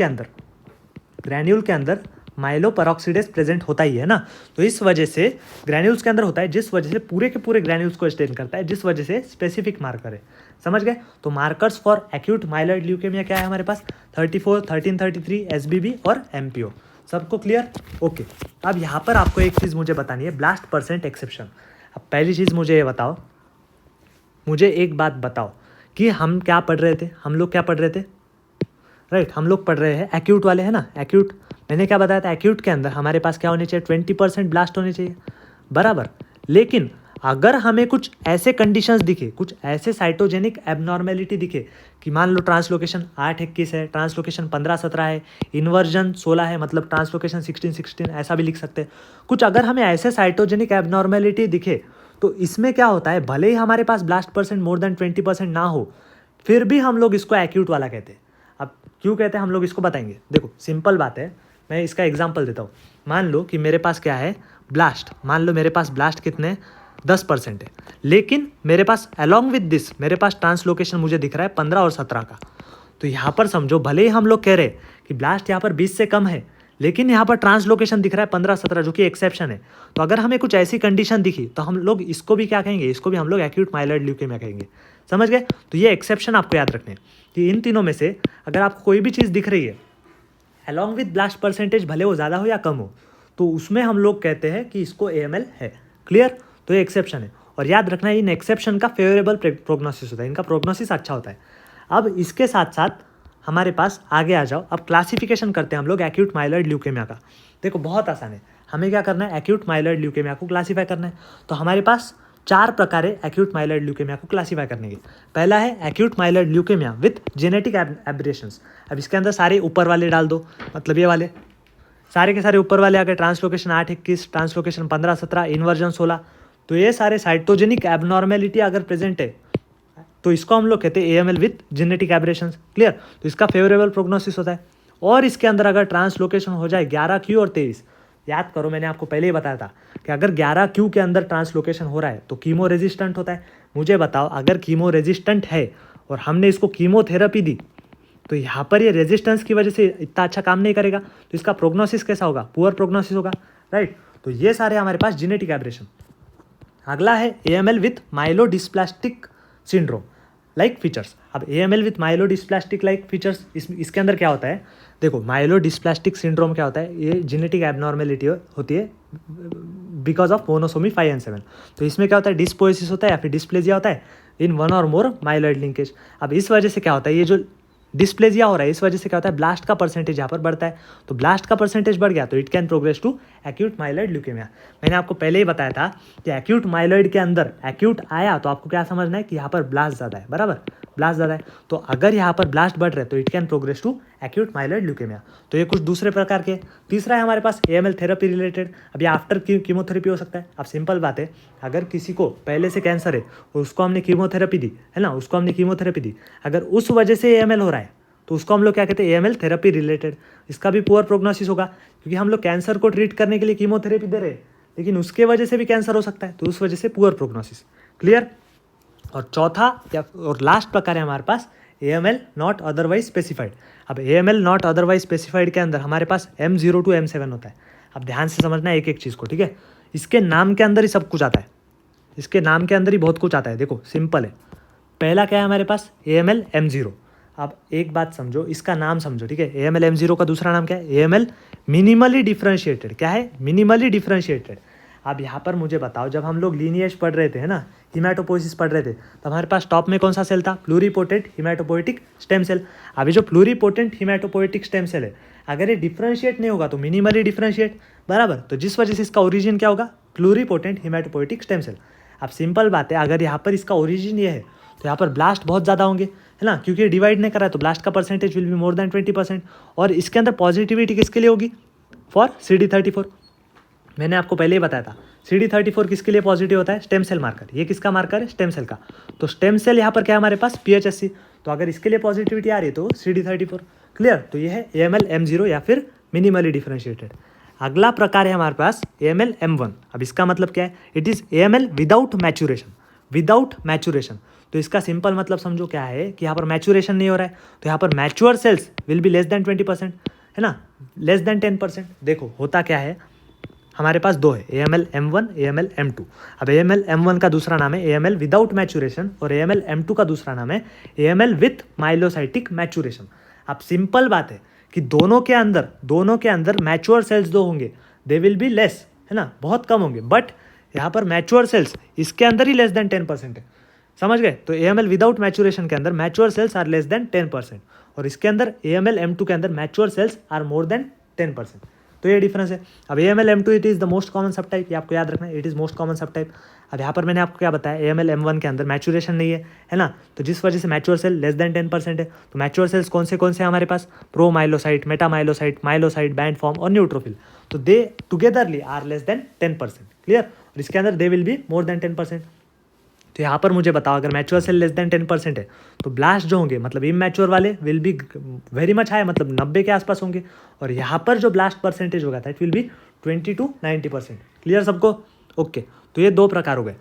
के अंदर माइलोपेरोक्सिडेज प्रेजेंट होता ही है ना। तो इस वजह से ग्रैन्यूल्स के अंदर होता है, जिस वजह से पूरे के पूरे ग्रैन्यूल्स को स्टेन करता है, जिस वजह से स्पेसिफिक मार्कर है। समझ गए? तो markers for acute myeloid leukaemia क्या है हमारे पास? 34, 13, 33 एसबीबी और एमपीओ। सबको क्लियर? ओके। अब यहाँ पर आपको एक चीज़ मुझे बतानी है, ब्लास्ट परसेंट एक्सेप्शन। अब पहली चीज़ मुझे ये बताओ, मुझे एक बात बताओ कि हम क्या पढ़ रहे थे? हम लोग क्या पढ़ रहे थे? राइट, हम लोग पढ़ रहे हैं एक्यूट वाले, है ना? एक्यूट मैंने क्या बताया था? एक्यूट के अंदर हमारे पास क्या होने चाहिए? 20% ब्लास्ट होने चाहिए, बराबर। लेकिन अगर हमें कुछ ऐसे कंडीशंस दिखे, कुछ ऐसे साइटोजेनिक एबनॉर्मेलिटी दिखे कि मान लो ट्रांसलोकेशन 8-21 है, ट्रांसलोकेशन 15-17 है, इन्वर्जन 16 है, मतलब ट्रांसलोकेशन 16-16 ऐसा भी लिख सकते हैं। कुछ अगर हमें ऐसे साइटोजेनिक एबनॉर्मेलिटी दिखे तो इसमें क्या होता है, भले ही हमारे पास ब्लास्ट परसेंट मोर देन 20% ना हो, फिर भी हम लोग इसको एक्यूट वाला कहते हैं। अब क्यों कहते हैं हम लोग, इसको बताएंगे। देखो, सिंपल बात है, मैं इसका एग्जांपल देता हूँ। मान लो कि मेरे पास क्या है? ब्लास्ट। मान लो मेरे पास ब्लास्ट कितने? 10% है, लेकिन मेरे पास अलॉन्ग विद दिस मेरे पास ट्रांसलोकेशन मुझे दिख रहा है 15 और 17 का। तो यहाँ पर समझो, भले ही हम लोग कह रहे हैं कि ब्लास्ट यहाँ पर 20 से कम है, लेकिन यहाँ पर ट्रांसलोकेशन दिख रहा है 15-17, जो कि एक्सेप्शन है। तो अगर हमें कुछ ऐसी कंडीशन दिखी तो हम लोग इसको भी क्या कहेंगे? इसको भी हम लोग एक्यूट माइलॉइड ल्यूकेमिया कहेंगे। समझ गए? तो ये एक्सेप्शन आपको याद रखने हैं कि इन तीनों में से अगर आपको कोई भी चीज़ दिख रही है अलॉन्ग विद ब्लास्ट परसेंटेज, भले वो ज़्यादा हो या कम हो, तो उसमें हम लोग कहते हैं कि इसको AML है। क्लियर? तो ये एक्सेप्शन है, और याद रखना है इन एक्सेप्शन का फेवरेबल प्रोग्नोसिस होता है, इनका प्रोग्नोसिस अच्छा होता है। अब इसके साथ साथ हमारे पास आगे आ जाओ, अब क्लासिफिकेशन करते हैं हम लोग एक्यूट माइलॉइड ल्यूकेमिया का। देखो, बहुत आसान है, हमें क्या करना है? एक्यूट माइलॉइड ल्यूकेमिया को क्लासीफाई करना है। तो हमारे पास 4 प्रकार है एक्यूट माइलॉइड ल्यूकेमिया को क्लासीफाई करने के। पहला है acute myeloid leukaemia with genetic aberrations. अब इसके अंदर सारे ऊपर वाले डाल दो, मतलब ये वाले सारे के सारे ऊपर वाले आ गए। Translocation 8-21, translocation 15-17, inversion 16। तो ये सारे साइटोजेनिक एबनॉर्मेलिटी अगर प्रेजेंट है तो इसको हम लोग कहते हैं AML with genetic aberrations. Clear? तो इसका फेवरेबल प्रोग्नोसिस होता है। और इसके अंदर अगर ट्रांसलोकेशन हो जाए 11Q और 23, याद करो मैंने आपको पहले ही बताया था कि अगर 11Q के अंदर ट्रांसलोकेशन हो रहा है तो कीमो रेजिस्टेंट होता है। मुझे बताओ, अगर कीमो रेजिस्टेंट है और हमने इसको कीमोथेरेपी दी तो यहाँ पर ये रेजिस्टेंस की वजह से इतना अच्छा काम नहीं करेगा, तो इसका प्रोग्नोसिस कैसा होगा? पुअर प्रोग्नोसिस होगा, राइट। तो ये सारे हमारे पास जेनेटिक एब्रेशन। अगला है AML with myelodysplastic syndrome like features. अब AML with myelodysplastic like features, इसके अंदर क्या होता है? देखो, माइलोडिस्प्लास्टिक सिंड्रोम क्या होता है? ये जेनेटिक एबनॉर्मेलिटी होती है बिकॉज ऑफ मोनोसोमी 5 and 7। तो इसमें क्या होता है? डिस्पोएसिस होता है या फिर डिस्प्लेजिया होता है इन 1 और मोर माइलॉइड लिंकेज। अब इस वजह से क्या होता है? ये जो डिस्प्लेजिया हो रहा है, इस वजह से क्या होता है? ब्लास्ट का परसेंटेज यहाँ पर बढ़ता है। तो ब्लास्ट का परसेंटेज बढ़ गया तो it can progress to acute myeloid leukemia. मैंने आपको पहले ही बताया था कि एक्यूट माइलॉइड के अंदर एक्यूट आया तो आपको क्या समझना है कि यहाँ पर ब्लास्ट ज़्यादा है, बराबर। ब्लास्ट ज़्यादा है, तो अगर यहाँ पर ब्लास्ट बढ़ रहे हैं तो it can progress to acute myeloid leukaemia. तो ये कुछ दूसरे प्रकार के। तीसरा है हमारे पास AML थेरेपी रिलेटेड। अब ये आफ्टर कीमोथेरेपी हो सकता है। अब सिंपल बात है, अगर किसी को पहले से कैंसर है और उसको हमने कीमोथेरेपी दी है ना, उसको हमने कीमोथेरेपी दी, अगर उस वजह से AML हो रहा है तो उसको हम लोग क्या कहते हैं? AML therapy related. इसका भी पुअर प्रोग्नोसिस होगा, क्योंकि हम लोग कैंसर को ट्रीट करने के लिए कीमोथेरेपी दे रहे हैं, लेकिन उसके वजह से भी कैंसर हो सकता है, तो उस वजह से पुअर प्रोग्नोसिस। क्लियर? और चौथा या और लास्ट प्रकार है हमारे पास AML नॉट अदरवाइज स्पेसिफाइड। अब AML नॉट अदरवाइज स्पेसिफाइड के अंदर हमारे पास M0 to M7 होता है। अब ध्यान से समझना है एक एक चीज़ को, ठीक है। इसके नाम के अंदर ही सब कुछ आता है, इसके नाम के अंदर ही बहुत कुछ आता है। देखो सिंपल है, पहला क्या है हमारे पास AML M0। अब एक बात समझो, इसका नाम समझो, ठीक है। AML M0 का दूसरा नाम क्या है? AML minimally differentiated. क्या है? Minimally differentiated. अब यहाँ पर मुझे बताओ, जब हम लोग लीनिएज पढ़ रहे थे, है ना, हिमेटोपोइसिस पढ़ रहे थे, तो हमारे पास टॉप में कौन सा सेल था? Pluripotent hematopoietic stem cell. अभी जो प्लूरीपोटेंट हिमेटोपोइटिक स्टेम सेल है, अगर ये डिफरेंशिएट नहीं होगा तो मिनिमली डिफरेंशिएट, बराबर। तो जिस वजह से इसका ओरिजिन क्या होगा? Pluripotent hematopoietic stem cell. अब सिंपल बात है, अगर यहाँ पर इसका ओरिजिन ये है तो यहाँ पर ब्लास्ट बहुत ज़्यादा होंगे, है ना, क्योंकि डिवाइड नहीं कर रहा है, तो ब्लास्ट का percentage will be more then 20%। और इसके अंदर पॉजिटिविटी किसके लिए होगी? For CD34। मैंने आपको पहले ही बताया था, CD34 किसके लिए पॉजिटिव होता है? Stem cell marker. ये किसका मार्कर है? स्टेम सेल का। तो स्टेम सेल यहाँ पर क्या है हमारे पास? PHSC। तो अगर इसके लिए पॉजिटिविटी आ रही है तो CD34। क्लियर? तो ये है AML M0 या फिर मिनिमली डिफरेंशिएटेड। अगला प्रकार है हमारे पास AML M1। अब इसका मतलब क्या है? It is AML without maturation. Without maturation, तो इसका सिंपल मतलब समझो क्या है कि यहाँ पर मैचुरेशन नहीं हो रहा है, तो यहाँ पर mature cells will be less than 20%, है ना, लेस देन 10%। देखो होता क्या है, हमारे पास दो है, AML M1, AML M2। अब AML M1 का दूसरा नाम है AML विदाउट मैचुरेशन, और AML M2 का दूसरा नाम है AML विथ माइलोसाइटिक मैचुरेशन। अब सिंपल बात है कि दोनों के अंदर मैच्योर सेल्स दो होंगे, दे विल बी लेस, है ना, बहुत कम होंगे। बट यहाँ पर मैच्योर सेल्स इसके अंदर ही लेस देन 10% है, समझ गए। तो AML विदाउट मैचुरेशन के अंदर mature cells are less than 10%, और इसके अंदर AML M2 के अंदर mature cells are more than 10%। तो ये डिफरेंस है। अब AML M2 it is the most common subtype, ये आपको याद रखना है, it is most common subtype. अब यहाँ पर मैंने आपको क्या बताया, AML M1 के अंदर मैचुरेशन नहीं है ना, तो जिस वजह से मैच्योर सेल लेस देन 10% है। तो मैच्योर सेल्स कौन से हैं हमारे पास? Promyelocyte, metamyelocyte, myelocyte, band form और न्यूट्रोफिल। तो they togetherly are less than 10%। Clear? और इसके अंदर they will be more than 10%। तो यहाँ पर मुझे बताओ, अगर मैच्योर सेल लेस देन 10% है तो ब्लास्ट जो होंगे, मतलब इमैच्योर वाले, will be very much high, मतलब 90 के आसपास होंगे। और यहाँ पर जो ब्लास्ट परसेंटेज होगा था, it will be 20 to 90%। Clear सबको? ओके। तो ये दो प्रकार हो गए।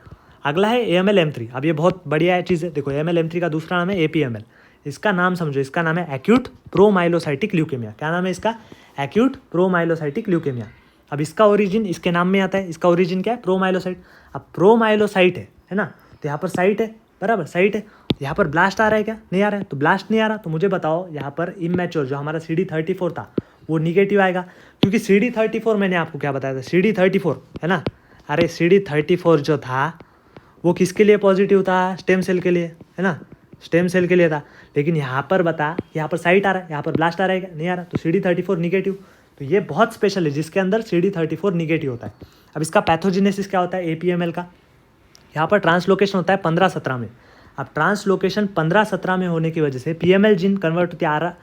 अगला है AML M3। अब ये बहुत बढ़िया चीज़ है। देखो AML M3 का दूसरा नाम है APML। इसका नाम समझो, इसका नाम है एक्यूट प्रोमाइलोसाइटिक ल्यूकेमिया। क्या नाम है इसका? Acute promyelocytic leukaemia. अब इसका ओरिजिन इसके नाम में आता है। इसका ओरिजिन क्या है? प्रोमाइलोसाइट। अब प्रोमाइलोसाइट है ना, तो यहाँ पर साइट है, बराबर, साइट है। यहाँ पर ब्लास्ट आ रहा है क्या? नहीं आ रहा है। तो ब्लास्ट नहीं आ रहा तो मुझे बताओ, यहाँ पर इमैच्योर जो हमारा CD34 था वो निगेटिव आएगा, क्योंकि CD34 मैंने आपको क्या बताया था, CD34, है ना, अरे CD34 जो था वो किसके लिए पॉजिटिव था? स्टेम सेल के लिए, है ना, स्टेम सेल के लिए था। लेकिन यहाँ पर बता, यहाँ पर साइट आ रहा है, यहाँ पर ब्लास्ट आ रहा है क्या? नहीं आ रहा। तो CD34 निगेटिव। तो ये बहुत स्पेशल है जिसके अंदर CD34 निगेटिव होता है। अब इसका पैथोजेनेसिस क्या होता है APML का? यहाँ पर ट्रांसलोकेशन होता है 15-17 में। अब ट्रांसलोकेशन 15-17 में होने की वजह से PML जीन कन्वर्ट होती है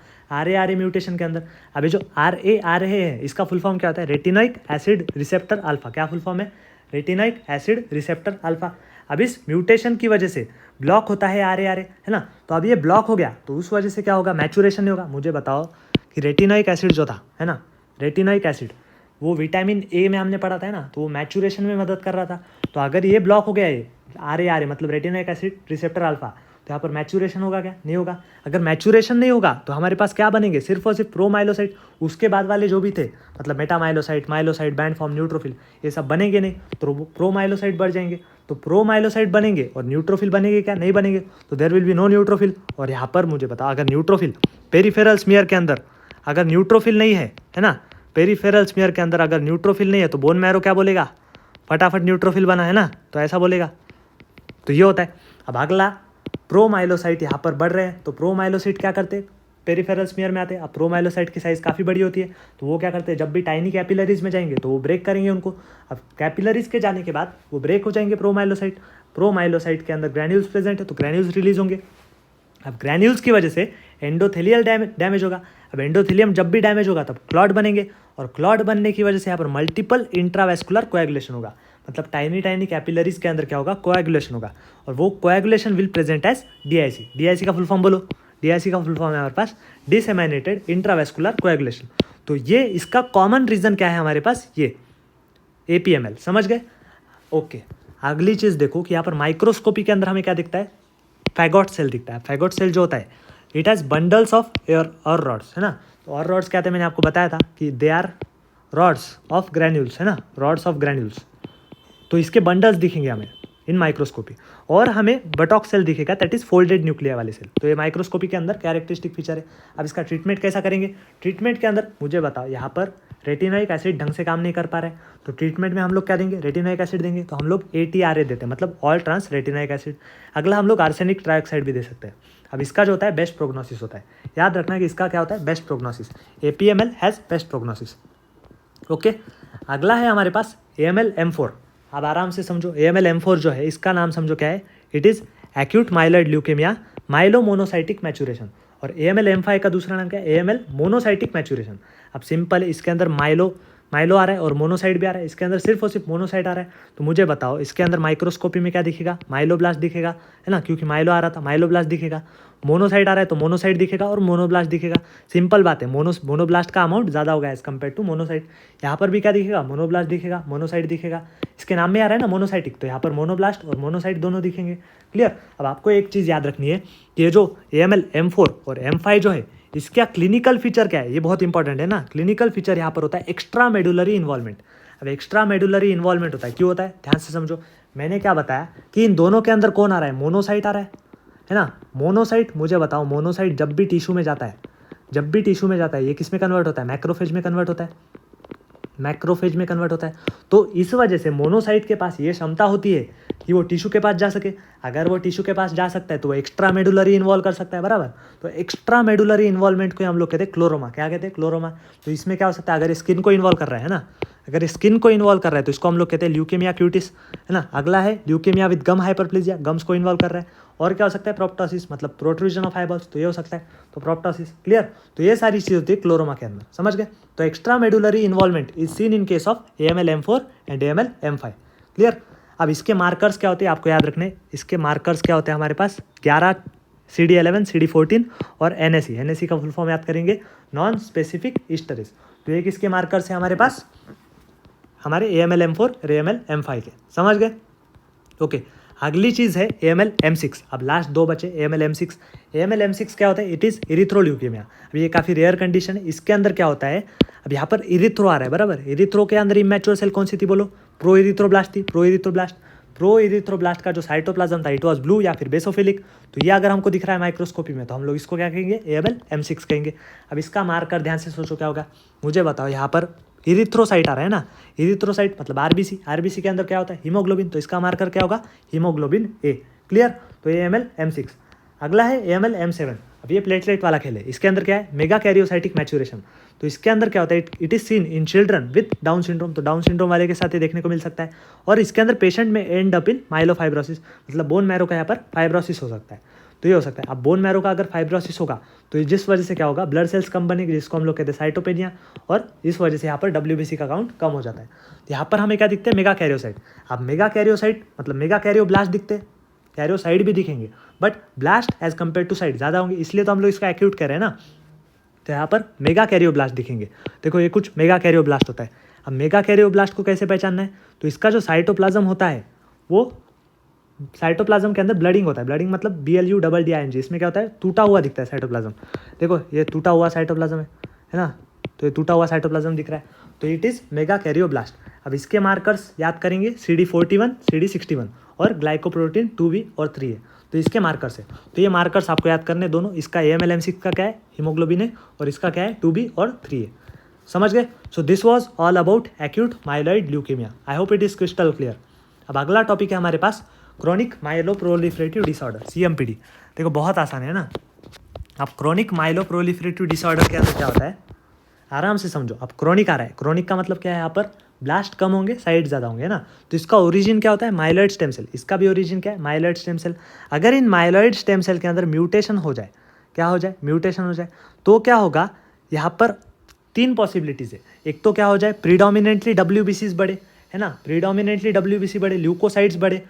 RA म्यूटेशन के अंदर। अभी जो RA है, इसका फुल फॉर्म क्या होता है? Retinoic acid receptor alpha. क्या फुल फॉर्म है? Retinoic acid receptor alpha. अब इस म्यूटेशन की वजह से ब्लॉक होता है RA, है ना। तो अब ये ब्लॉक हो गया, तो उस वजह से क्या होगा? मैचुरेशन नहीं होगा। मुझे बताओ कि रेटिनोइक एसिड जो था, है ना, रेटिनोइक एसिड, वो विटामिन A में हमने पढ़ा था, है ना, तो वो मैचुरेशन में मदद कर रहा था। तो अगर ये ब्लॉक हो गया है RA मतलब रेटिनोइक एसिड रिसेप्टर अल्फा, तो यहाँ पर मैचुरेशन होगा क्या? नहीं होगा। अगर मैचुरेशन नहीं होगा तो हमारे पास क्या बनेंगे? सिर्फ और सिर्फ प्रोमाइलोसाइट। उसके बाद वाले जो भी थे, मतलब मेटामाइलोसाइट, माइलोसाइट, बैंड फॉर्म, न्यूट्रोफिल, ये सब बनेंगे नहीं, तो प्रोमाइलोसाइट बढ़ जाएंगे। तो प्रोमाइलोसाइट बनेंगे और न्यूट्रोफिल बनेंगे क्या? नहीं बनेंगे। तो there will be no neutrophil. और यहाँ पर मुझे बता, अगर न्यूट्रोफिल पेरिफेरल स्मीयर के अंदर अगर न्यूट्रोफिल नहीं है ना, पेरिफेरल स्मीयर के अंदर अगर न्यूट्रोफिल नहीं है तो बोन मैरो क्या बोलेगा? फटाफट न्यूट्रोफिल बना, है ना, तो ऐसा बोलेगा। तो ये होता है। अब अगला, प्रोमाइलोसाइट यहाँ पर बढ़ रहे हैं, तो प्रोमाइलोसाइट क्या करते हैं? पेरिफेरल स्मीयर में आते हैं। अब प्रोमाइलोसाइट की साइज़ काफ़ी बड़ी होती है, तो वो क्या करते हैं? जब भी टाइनी कैपिलरीज में जाएंगे तो वो ब्रेक करेंगे उनको। अब कैपिलरीज के जाने के बाद वो ब्रेक हो जाएंगे प्रोमाइलोसाइट के अंदर ग्रैन्यूल्स प्रेजेंट है, तो ग्रैन्यूल्स रिलीज होंगे। अब ग्रैन्यूल्स की वजह से एंडोथेलियल डैमेज होगा। अब एंडोथेलियम जब भी डैमेज होगा तब क्लॉट बनेंगे, और क्लॉट बनने की वजह से यहाँ पर मल्टीपल इंट्रावेस्कुलर कोएगुलेशन होगा। मतलब टाइनी कैपिलरीज के अंदर क्या होगा? कोएगुलेशन होगा, और वो coagulation will present as DIC। DIC का फुल फॉर्म बोलो। DIC का फुल फॉर्म है हमारे पास डिसेमिनेटेड इंट्रावेस्कुलर कोएगुलेशन। तो ये इसका कॉमन रीजन क्या है हमारे पास? ये APML। समझ गए? ओके। अगली चीज़ देखो कि यहाँ पर माइक्रोस्कोपी के अंदर हमें क्या दिखता है? फैगोट सेल दिखता है। फैगोट सेल जो होता है, it has bundles of air और रॉड्स, है ना। तो और रॉड्स क्या थे, मैंने आपको बताया था कि they are rods of granules, है ना, रॉड्स ऑफ ग्रैन्यूल्स। तो इसके बंडल्स दिखेंगे हमें इन माइक्रोस्कोपी, और हमें बटॉक्स सेल दिखेगा, दैट इज फोल्डेड न्यूक्लिया वाले सेल। तो ये माइक्रोस्कोपी के अंदर कैरेक्टरिस्टिक फीचर है। अब इसका ट्रीटमेंट कैसा करेंगे, ट्रीटमेंट के अंदर मुझे बताओ, यहाँ पर रेटिनोइक एसिड ढंग से काम नहीं कर पा रहा है, तो ट्रीटमेंट में हम लोग क्या देंगे, रेटिनोइक एसिड देंगे। तो हम लोग ATRA देते हैं, मतलब ऑल ट्रांस रेटिनोइक एसिड। अगला हम लोग आर्सेनिक ट्राइऑक्साइड भी दे सकते हैं। अब इसका जो होता है बेस्ट प्रोग्नोसिस होता है, याद रखना कि इसका क्या होता है, best prognosis. APML has best prognosis. Okay, अगला है हमारे पास AML M4। अब आराम से समझो, AML M4 जो है, इसका नाम समझो क्या है, it is acute myeloid leukaemia myelomonocytic maturation. और AML M5 का दूसरा नाम क्या है, AML मोनोसाइटिक मैचुरेशन। अब सिंपल है, इसके अंदर माइलो आ रहा है और मोनोसाइट भी आ रहा है, इसके अंदर सिर्फ और सिर्फ मोनोसाइट आ रहा है। तो मुझे बताओ इसके अंदर माइक्रोस्कोपी में क्या दिखेगा, माइलोब्लास्ट दिखेगा, है ना, क्योंकि माइलो आ रहा था, माइलोब्लास्ट दिखेगा। मोनोसाइट आ रहा है तो मोनोसाइट दिखेगा और मोनोब्लास्ट दिखेगा। सिंपल बात है, मोनोब्लास्ट का अमाउंट ज़्यादा होगा एज़ कम्पेयर टू मोनोसाइट। यहाँ पर भी क्या दिखेगा, मोनोब्लास्ट दिखेगा, मोनोसाइट दिखेगा। इसके नाम में आ रहा है ना मोनोसाइटिक, तो यहाँ पर मोनोब्लास्ट और मोनोसाइट दोनों दिखेंगे। क्लियर। अब आपको एक चीज़ याद रखनी है कि ये जो AML M4 और M5 जो है, इसका क्लिनिकल फीचर क्या है, ये बहुत इंपॉर्टेंट है ना। क्लिनिकल फीचर यहाँ पर होता है एक्स्ट्रा मेडुलरी इन्वॉल्वमेंट। अब एक्स्ट्रा मेडुलरी इन्वॉल्वमेंट होता है, क्यों होता है, ध्यान से समझो। मैंने क्या बताया कि इन दोनों के अंदर कौन आ रहा है, मोनोसाइट आ रहा है ना। मोनोसाइट, मुझे बताओ, मोनोसाइट जब भी टिश्यू में जाता है, जब भी टिश्यू में जाता है, ये किस में कन्वर्ट होता है, मैक्रोफेज में कन्वर्ट होता है, मैक्रोफेज में कन्वर्ट होता है। तो इस वजह से मोनोसाइट के पास ये क्षमता होती है कि वो टिश्यू के पास जा सके। अगर वो टिश्यू के पास जा सकता है तो वो एक्स्ट्रा मेडुलरी इन्वॉल्व कर सकता है, बराबर। तो एक्स्ट्रा मेडुलरी इन्वॉल्वमेंट को हम लोग कहते हैं क्लोरोमा। क्या कहते हैं, क्लोरोमा। तो इसमें क्या हो सकता है, अगर स्किन को इन्वॉल्व कर रहा है ना, अगर स्किन को इन्वॉल्व कर रहा है तो इसको हम लोग कहते हैं ल्यूकेमिया क्यूटिस, है ना। अगला है leukemia with gum hyperplasia, gums को इन्वॉल्व कर रहा है। और क्या हो सकता है, प्रोप्टोसिस, मतलब प्रोट्रूजन ऑफ आईबॉल्स, तो ये हो सकता है, तो प्रोप्टोसिस। क्लियर। तो ये सारी चीज़ होती है क्लोरोमा के अंदर, समझ गए। तो extra medullary involvement is seen in case of AML M4 and AML M5। Clear. अब इसके मार्कर्स क्या होते हैं आपको याद रखने, इसके मार्कर्स क्या होते हैं हमारे पास, 11 CD11 CD14 और NSE का फुल फॉर्म याद करेंगे, नॉन स्पेसिफिक ईस्टरेज। तो ये किसके मार्कर्स हैं हमारे पास, हमारे AML M4 और AML M5 के, समझ गए। ओके, अगली चीज़ है AML M6। अब लास्ट दो बचे, AML M6। AML M6 क्या होता है, इट इज़ इरिथ्रोल्यूकेमिया। अब ये काफ़ी रेयर कंडीशन है। इसके अंदर क्या होता है, अब यहाँ पर इरिथ्रो आ रहा है, बराबर। इरिथ्रो के अंदर इमैच्योर सेल कौन सी थी, बोलो, प्रो इरिथ्रोब्लास्ट थी। प्रो इरिथ्रोब्लास्ट का जो साइटोप्लाज्म था, इट वॉज ब्लू या फिर बेसोफिलिक। तो ये अगर हमको दिख रहा है माइक्रोस्कोपी में, तो हम लोग इसको क्या कहेंगे, AML M6 कहेंगे। अब इसका मार्कर ध्यान से सोचो क्या होगा, मुझे बताओ। यहाँ पर इरिथ्रोसाइट आ रहा है ना, इरिथ्रोसाइट मतलब आरबीसी के अंदर क्या होता है, हीमोग्लोबिन। तो इसका मार्कर क्या होगा, हीमोग्लोबिन A। क्लियर। तो ये AML M6। अगला है AML M7। अब ये प्लेटलेट वाला खेल है। इसके अंदर क्या है, मेगा कैरियोसाइटिक मैचुरेशन। तो इसके अंदर क्या होता है, it is seen in children with down syndrome. तो डाउन सिंड्रोम वाले के साथ ये देखने को मिल सकता है। और इसके अंदर पेशेंट में एंड अप इन माइलोफाइब्रोसिस, मतलब बोन मैरो का यहाँ पर फाइब्रोसिस हो सकता है। तो ये हो सकता है। अब बोन मैरो का अगर फाइब्रोसिस होगा तो जिस वजह से क्या होगा, ब्लड सेल्स कम बनेगी, जिसको हम लोग कहते हैं साइटोपेनिया, और इस वजह से यहाँ पर WBC का काउंट कम हो जाता है। तो यहाँ पर हमें क्या दिखते हैं, मेगा कैरियोसाइट। अब मेगा कैरियोसाइट मतलब मेगा कैरियोब्लास्ट दिखते हैं, कैरियोसाइट भी दिखेंगे, but blast as compare to cyte ज़्यादा होंगे, इसलिए तो हम लोग इसका एक्यूट कह रहे हैं ना। तो यहाँ पर मेगा कैरियोब्लास्ट दिखेंगे। देखो ये कुछ मेगा कैरियोब्लास्ट होता है। अब मेगा कैरियोब्लास्ट को कैसे पहचानना है, तो इसका जो साइटोप्लाज्म होता है, वो साइटोप्लाज्म के अंदर ब्लडिंग होता है। ब्लडिंग मतलब BLUDDING। इसमें क्या होता है, टूटा हुआ दिखता है साइटोप्लाज्म। देखो ये टूटा हुआ साइटोप्लाज्म है ना। तो ये टूटा हुआ साइटोप्लाज्म दिख रहा है, तो इट इज़ मेगा कैरियोब्लास्ट। अब इसके मार्कर्स याद करेंगे, CD41 CD61 और ग्लाइकोप्रोटीन 2B और 3 है। तो इसके मार्कर्स है। तो ये मार्कर्स आपको याद करने दोनों। इसका AML M6 का क्या है, हीमोग्लोबिन है, और इसका क्या है, 2B और 3 है। समझ गए। So this was all about acute myeloid leukaemia. I hope it is crystal clear. अब अगला टॉपिक है हमारे पास क्रोनिक माइलोप्रोलिफरेटिव डिसऑर्डर, CMPD। देखो बहुत आसान है ना। अब क्रोनिक माइलोप्रोलिफरेटिव डिसऑर्डर के अंदर क्या होता है, आराम से समझो। अब क्रोनिक आ रहा है, क्रोनिक का मतलब क्या है, यहाँ पर ब्लास्ट कम होंगे, साइड ज़्यादा होंगे, ना। तो इसका ओरिजिन क्या होता है, माइलॉइड स्टेम सेल। इसका भी ओरिजिन क्या है, माइलॉइड स्टेम सेल। अगर इन माइलॉइड स्टेम सेल के अंदर म्यूटेशन हो जाए, क्या हो जाए, म्यूटेशन हो जाए, तो क्या होगा, यहाँ पर 3 पॉसिबिलिटीज़ है। एक तो क्या हो जाए, प्रीडोमिनेंटली WBCs बढ़े, है ना, प्रीडोमिनेंटली WBC बढ़े, ल्यूकोसाइट्स बढ़े,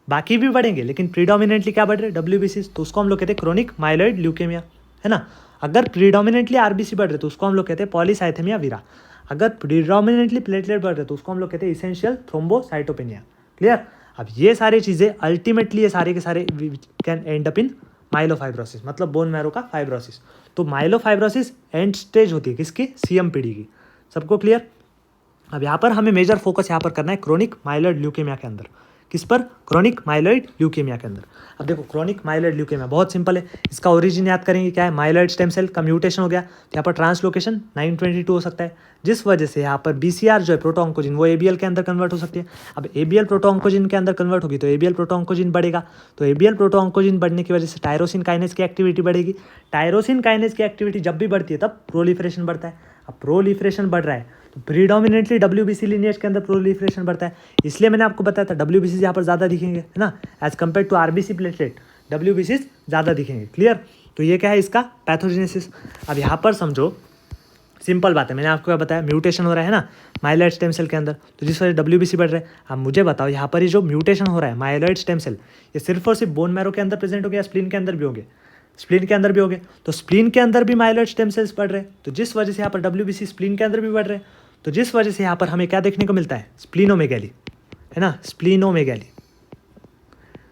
बाकी भी बढ़ेंगे लेकिन प्रीडोमिनेंटली क्या बढ़ रहे, WBCs। तो उसको हम लोग कहते हैं क्रोनिक माइलॉइड ल्यूकेमिया, है ना। अगर प्रीडोमिनेंटली RBC बढ़ रहे तो उसको हम लोग कहते हैं पॉलीसाइथेमिया वीरा। अगर प्रीडोमिनेंटली प्लेटलेट बढ़ रहे तो उसको हम लोग कहते हैं इसेंशियल थ्रोम्बोसाइटोपेनिया। क्लियर। अब ये सारी चीज़ें अल्टीमेटली ये सारे के सारे कैन एंड अप इन माइलोफाइब्रोसिस, मतलब बोन मैरो का फाइब्रोसिस। तो माइलोफाइब्रोसिस एंड स्टेज होती है किसकी, सीएमपीडी की। सबको क्लियर। अब यहाँ पर हमें मेजर फोकस यहाँ पर करना है क्रोनिक माइलॉइड ल्यूकेमिया के अंदर। किस पर, क्रोनिक माइलॉइड ल्यूकेमिया के अंदर। अब देखो क्रोनिक माइलॉइड ल्यूकेमिया बहुत सिंपल है, इसका ओरिजिन याद करेंगे क्या है, माइलॉइड स्टेम सेल का म्यूटेशन हो गया, तो यहाँ पर ट्रांसलोकेशन 922 हो सकता है, जिस वजह से यहाँ पर बीसीआर जो है प्रोटोऑन्कोजिन वो एबीएल के अंदर कन्वर्ट हो सकती है। अब एबीएल प्रोटोऑन्कोजिन के अंदर कन्वर्ट होगी तो एबीएल प्रोटोऑन्कोजिन बढ़ेगा, तो एबीएल प्रोटोऑन्कोजिन बढ़ने की वजह से टायरोसिन काइनेज की एक्टिविटी बढ़ेगी। टायरोसिन काइनेज की एक्टिविटी जब भी बढ़ती है तब प्रोलिफरेशन बढ़ता है। अब प्रोलिफरेशन बढ़ रहा है तो प्रीडोमिनेटली डब्ल्यूबीसी लिनिएज के अंदर प्रोलिफरेशन बढ़ता है, इसलिए मैंने आपको बताया था डब्ल्यूबीसी यहाँ पर ज़्यादा दिखेंगे, है ना, as compare to RBC platelet WBC ज़्यादा दिखेंगे। क्लियर। तो ये क्या है इसका पैथोजेनेसिस। अब यहाँ पर समझो सिंपल बात है, मैंने आपको क्या बताया, म्यूटेशन हो रहा है ना माइलॉइड स्टेम सेल के अंदर, तो जिस वजह से डब्ल्यूबीसी बढ़ रहा है। अब मुझे बताओ यहाँ पर ये जो म्यूटेशन हो रहा है माइलॉइड स्टेम सेल, ये सिर्फ और सिर्फ बोन मैरो के अंदर प्रेजेंट हो गया, स्प्लीन के अंदर भी होंगे, स्प्लीन के अंदर भी होंगे, तो स्प्लीन के अंदर भी माइलॉइड स्टेम सेल्स बढ़ रहे हैं, तो जिस वजह से यहाँ पर डब्ल्यूबीसी स्प्लीन के अंदर भी बढ़ रहे हैं, तो जिस वजह से यहाँ पर हमें क्या देखने को मिलता है, स्प्लीनोमेगैली, है ना, स्प्लीनोमेगैली।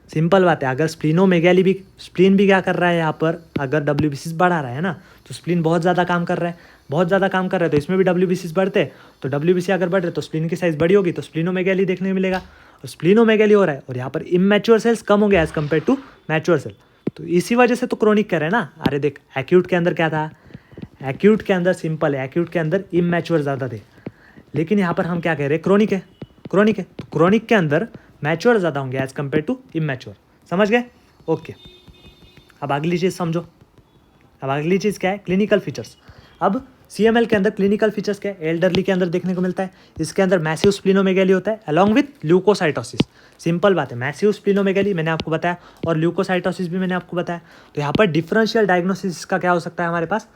सिंपल बात है, अगर स्प्लीनोमेगैली भी, स्प्लीन भी क्या कर रहा है यहाँ पर, अगर डब्ल्यूबीसी बढ़ा रहा है ना, तो स्प्लीन बहुत ज़्यादा काम कर रहा है, बहुत ज़्यादा काम कर रहा है, तो इसमें भी डब्ल्यूबीसी बढ़ते, तो डब्ल्यूबीसी अगर बढ़ रहे तो स्प्लीन की साइज़ बड़ी होगी, तो स्प्लीनोमेगैली देखने को मिलेगा, और स्प्लीनोमेगैली हो रहा है, और यहाँ पर इमैच्योर सेल्स कम हो गया as compare to mature cell, तो इसी वजह से तो क्रोनिक कह रहे हैं ना। अरे देख एक्यूट के अंदर क्या था, एक्यूट के अंदर सिंपल है, एक्यूट के अंदर इमैच्योर ज़्यादा थे, लेकिन यहाँ पर हम क्या कह रहे हैं, क्रोनिक है, क्रोनिक है, तो क्रोनिक के अंदर मैच्योर ज़्यादा होंगे एज कम्पेयर टू इमैच्योर। समझ गए, ओके। अब अगली चीज़ समझो, अब अगली चीज़ क्या है, क्लिनिकल फीचर्स। अब सीएमएल के अंदर क्लिनिकल फीचर्स क्या है, एल्डरली के अंदर देखने को मिलता है, इसके अंदर मैसिव स्प्लीनोमेगैली होता है अलॉन्ग विथ ल्यूकोसाइटोसिस। सिंपल बात है, मैसिव स्प्लीनोमेगैली मैंने आपको बताया और ल्यूकोसाइटोसिस भी मैंने आपको बताया। तो यहाँ पर डिफरेंशियल डायग्नोसिस का क्या हो सकता है हमारे पास,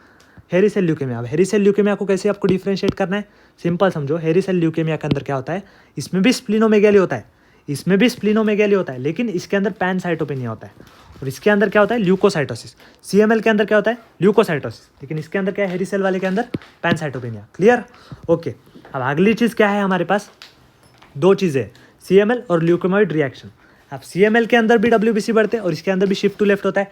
हेरी सेल ल्यूकेमिया। अब हेरी सेल ल्यूकेमिया को कैसे आपको डिफरेंशिएट करना है, सिंपल समझो, हेरी सेल ल्यूकेमिया के अंदर क्या होता है, इसमें भी स्प्लीनोमेगैली होता है, इसमें भी स्प्लीनोमेगैली होता है, लेकिन इसके अंदर पैनसाइटोपेनिया होता है, और इसके अंदर क्या होता है, ल्यूकोसाइटोसिस। सीएमएल के अंदर क्या होता है, ल्यूकोसाइटोसिस, लेकिन इसके अंदर क्या है, हेरी सेल वाले के अंदर पैनसाइटोपेनिया। Clear, okay. अब अगली चीज़ क्या है हमारे पास, दो चीज़ें, सीएमएल और ल्यूकेमॉइड रिएक्शन। अब सीएमएल के अंदर भी डब्ल्यूबीसी बढ़ते हैं और इसके अंदर भी शिफ्ट टू लेफ्ट होता है,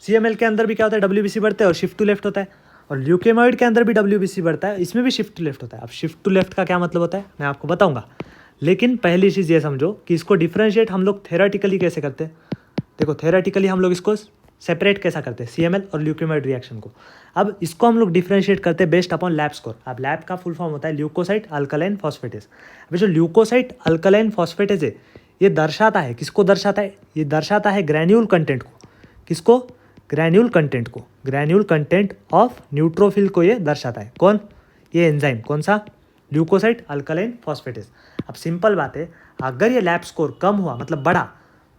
सीएमएल के अंदर भी क्या होता है, डब्ल्यूबीसी बढ़ते हैं और शिफ्ट टू लेफ्ट होता है, और ल्यूकेमॉइड के अंदर भी डब्ल्यूबीसी बढ़ता है, इसमें भी शिफ्ट टू लेफ्ट होता है। अब शिफ्ट टू लेफ्ट का क्या मतलब होता है मैं आपको बताऊंगा, लेकिन पहली चीज़ ये समझो कि इसको डिफरेंशिएट हम लोग थेराटिकली कैसे करते हैं। देखो थेराटिकली हम लोग इसको सेपरेट कैसा करते हैं, सीएमएल और ल्यूकेमॉइड रिएक्शन को। अब इसको हम लोग डिफरेंशिएट करते हैं बेस्ड अपॉन लैब स्कोर। अब लैब का फुल फॉर्म होता है ल्यूकोसाइट अल्कलाइन फॉस्फेटेज। अभी जो ल्यूकोसाइट अल्कलाइन फॉस्फेटेज है, ये दर्शाता है, किसको दर्शाता है, ये दर्शाता है ग्रैन्यूल कंटेंट को, किसको, ग्रैन्यूल कंटेंट को, ग्रैन्यूल कंटेंट ऑफ न्यूट्रोफिल को ये दर्शाता है। कौन, ये एंजाइम, कौन सा, ल्यूकोसाइट अल्कलाइन फॉस्फेटेज। अब सिंपल बात है, अगर ये लैब स्कोर कम हुआ मतलब बढ़ा,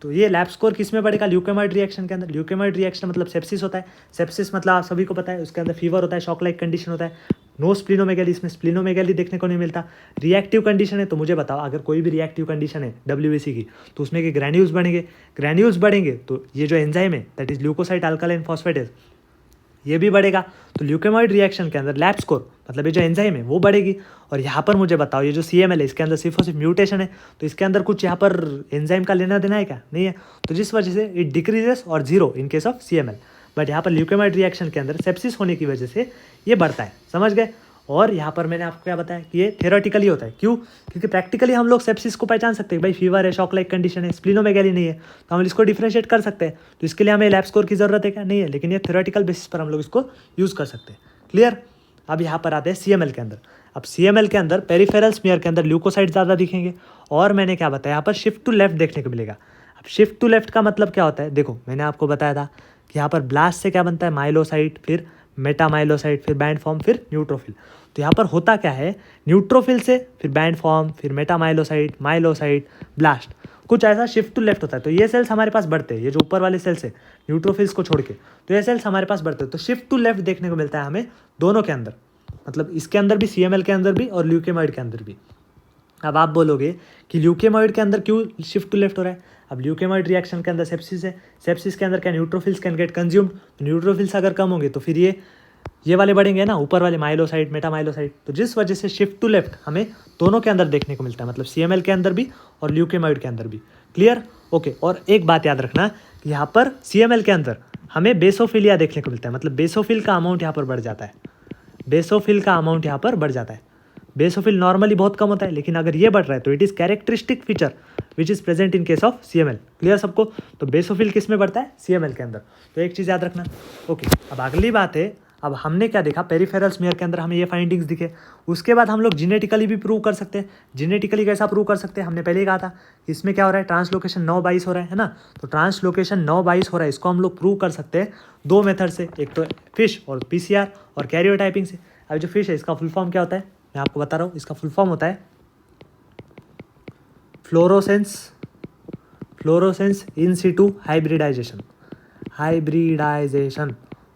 तो ये लैब स्कोर किस में बढ़ेगा, ल्यूकेमॉइड रिएक्शन के अंदर। ल्यूकेमॉइड रिएक्शन मतलब सेप्सिस होता है, सेप्सिस मतलब आप सभी को पता है, उसके अंदर फीवर होता है, शॉक लाइक कंडीशन होता है, नो स्प्लीनोमेगैली, इसमें स्प्लीनोमेगैली देखने को नहीं मिलता। रिएक्टिव कंडीशन है, तो मुझे बताओ अगर कोई भी रिएक्टिव कंडीशन है डब्ल्यूबीसी की, तो उसमें के ग्रैन्यूल्स बढ़ेंगे, ग्रैन्यूल्स बढ़ेंगे तो ये जो एंजाइम है that is leukocyte alkaline phosphatase, ये भी बढ़ेगा। तो ल्यूकेमॉइड रिएक्शन के अंदर लैब स्कोर मतलब ये जो एंजाइम है वो बढ़ेगी। और यहाँ पर मुझे बताओ ये जो सीएमएल है इसके अंदर सिर्फ और सिर्फ म्यूटेशन है, तो इसके अंदर कुछ यहाँ पर एंजाइम का लेना देना है क्या, नहीं है, तो जिस वजह से इट डिक्रीजेस और zero in case of CML. But यहाँ पर ल्यूकेमॉइड रिएक्शन के अंदर सेप्सिस होने की वजह से ये बढ़ता है, समझ गए। और यहाँ पर मैंने आपको क्या बताया कि ये थेरोटिकली होता है, क्यों, क्योंकि प्रैक्टिकली हम लोग सेप्सिस को पहचान सकते हैं, भाई फीवर है, शॉक लाइक कंडीशन है, स्प्लीनोमेगैली नहीं है, तो हम इसको डिफरेंशिएट कर सकते हैं। तो इसके लिए हमें लैब स्कोर की जरूरत है क्या, नहीं है, लेकिन ये थेरोटिकल बेसिस पर हम लोग इसको यूज़ कर सकते हैं। क्लियर। अब यहाँ पर आते हैं सीएमएल के अंदर। अब सीएमएल के अंदर पेरिफेरल स्मीयर के अंदर ल्यूकोसाइट ज़्यादा दिखेंगे, और मैंने क्या बताया यहाँ पर शिफ्ट टू लेफ्ट देखने को मिलेगा। अब शिफ्ट टू लेफ्ट का मतलब क्या होता है, देखो मैंने आपको बताया था कि यहाँ पर ब्लास्ट से क्या बनता है, माइलोसाइट, फिर मेटामाइलोसाइट, फिर बैंड फॉर्म, फिर न्यूट्रोफिल। तो यहाँ पर होता क्या है, न्यूट्रोफिल से फिर बैंड फॉर्म, फिर मेटामाइलोसाइट, माइलोसाइट, ब्लास्ट, कुछ ऐसा शिफ्ट टू लेफ्ट होता है। तो ये सेल्स हमारे पास बढ़ते हैं, ये जो ऊपर वाले सेल्स है न्यूट्रोफिल्स को छोड़ के, तो ये सेल्स हमारे पास बढ़ते हैं। तो शिफ्ट टू लेफ्ट देखने को मिलता है हमें दोनों के अंदर, मतलब इसके अंदर भी, सीएमएल के अंदर भी और ल्यूकेमॉइड के अंदर भी। अब आप बोलोगे कि ल्यूकेमॉइड के अंदर क्यों शिफ्ट टू लेफ्ट हो रहा है। अब ल्यूकेमॉइड रिएक्शन के अंदर सेप्सिस है, सेप्सिस के अंदर क्या, neutrophils can get consumed, neutrophils अगर कम होंगे तो फिर ये वाले बढ़ेंगे ना, ऊपर वाले माइलोसाइट, मेटामाइलोसाइट, तो जिस वजह से शिफ्ट टू लेफ्ट हमें दोनों के अंदर देखने को मिलता है, मतलब सीएमएल के अंदर भी और ल्यूकेमॉइड के अंदर भी। क्लियर? ओके। और एक बात याद रखना कि यहाँ पर CML के अंदर हमें बेसोफिलिया देखने को मिलता है, मतलब बेसोफिल का अमाउंट यहाँ पर बढ़ जाता है, बेसोफिल का अमाउंट यहाँ पर बढ़ जाता है। बेसोफिल नॉर्मली बहुत कम होता है, लेकिन अगर ये बढ़ रहा है तो it is characteristic feature which is present in case of CML। Clear सबको? तो बेसोफिल किस में बढ़ता है? CML के अंदर। तो एक चीज़ याद रखना। ओके, अब अगली बात है, अब हमने क्या देखा, पेरिफेरल स्मीयर के अंदर हमें ये फाइंडिंग्स दिखे। उसके बाद हम लोग जेनेटिकली भी प्रूव कर सकते हैं। जेनेटिकली कैसा प्रूव कर सकते हैं? हमने पहले ही कहा था इसमें क्या हो रहा है, ट्रांसलोकेशन 9/22 हो रहा है ना। तो ट्रांसलोकेशन 9/22 हो रहा है, इसको हम लोग प्रूव कर सकते हैं दो मेथड से, एक तो फिश और PCR और कैरियोटाइपिंग से। अब जो फिश है इसका फुल फॉर्म क्या होता है, मैं आपको बता रहा हूँ। इसका फुल फॉर्म होता है फ्लोरोसेंस इन सिटू हाइब्रिडाइजेशन।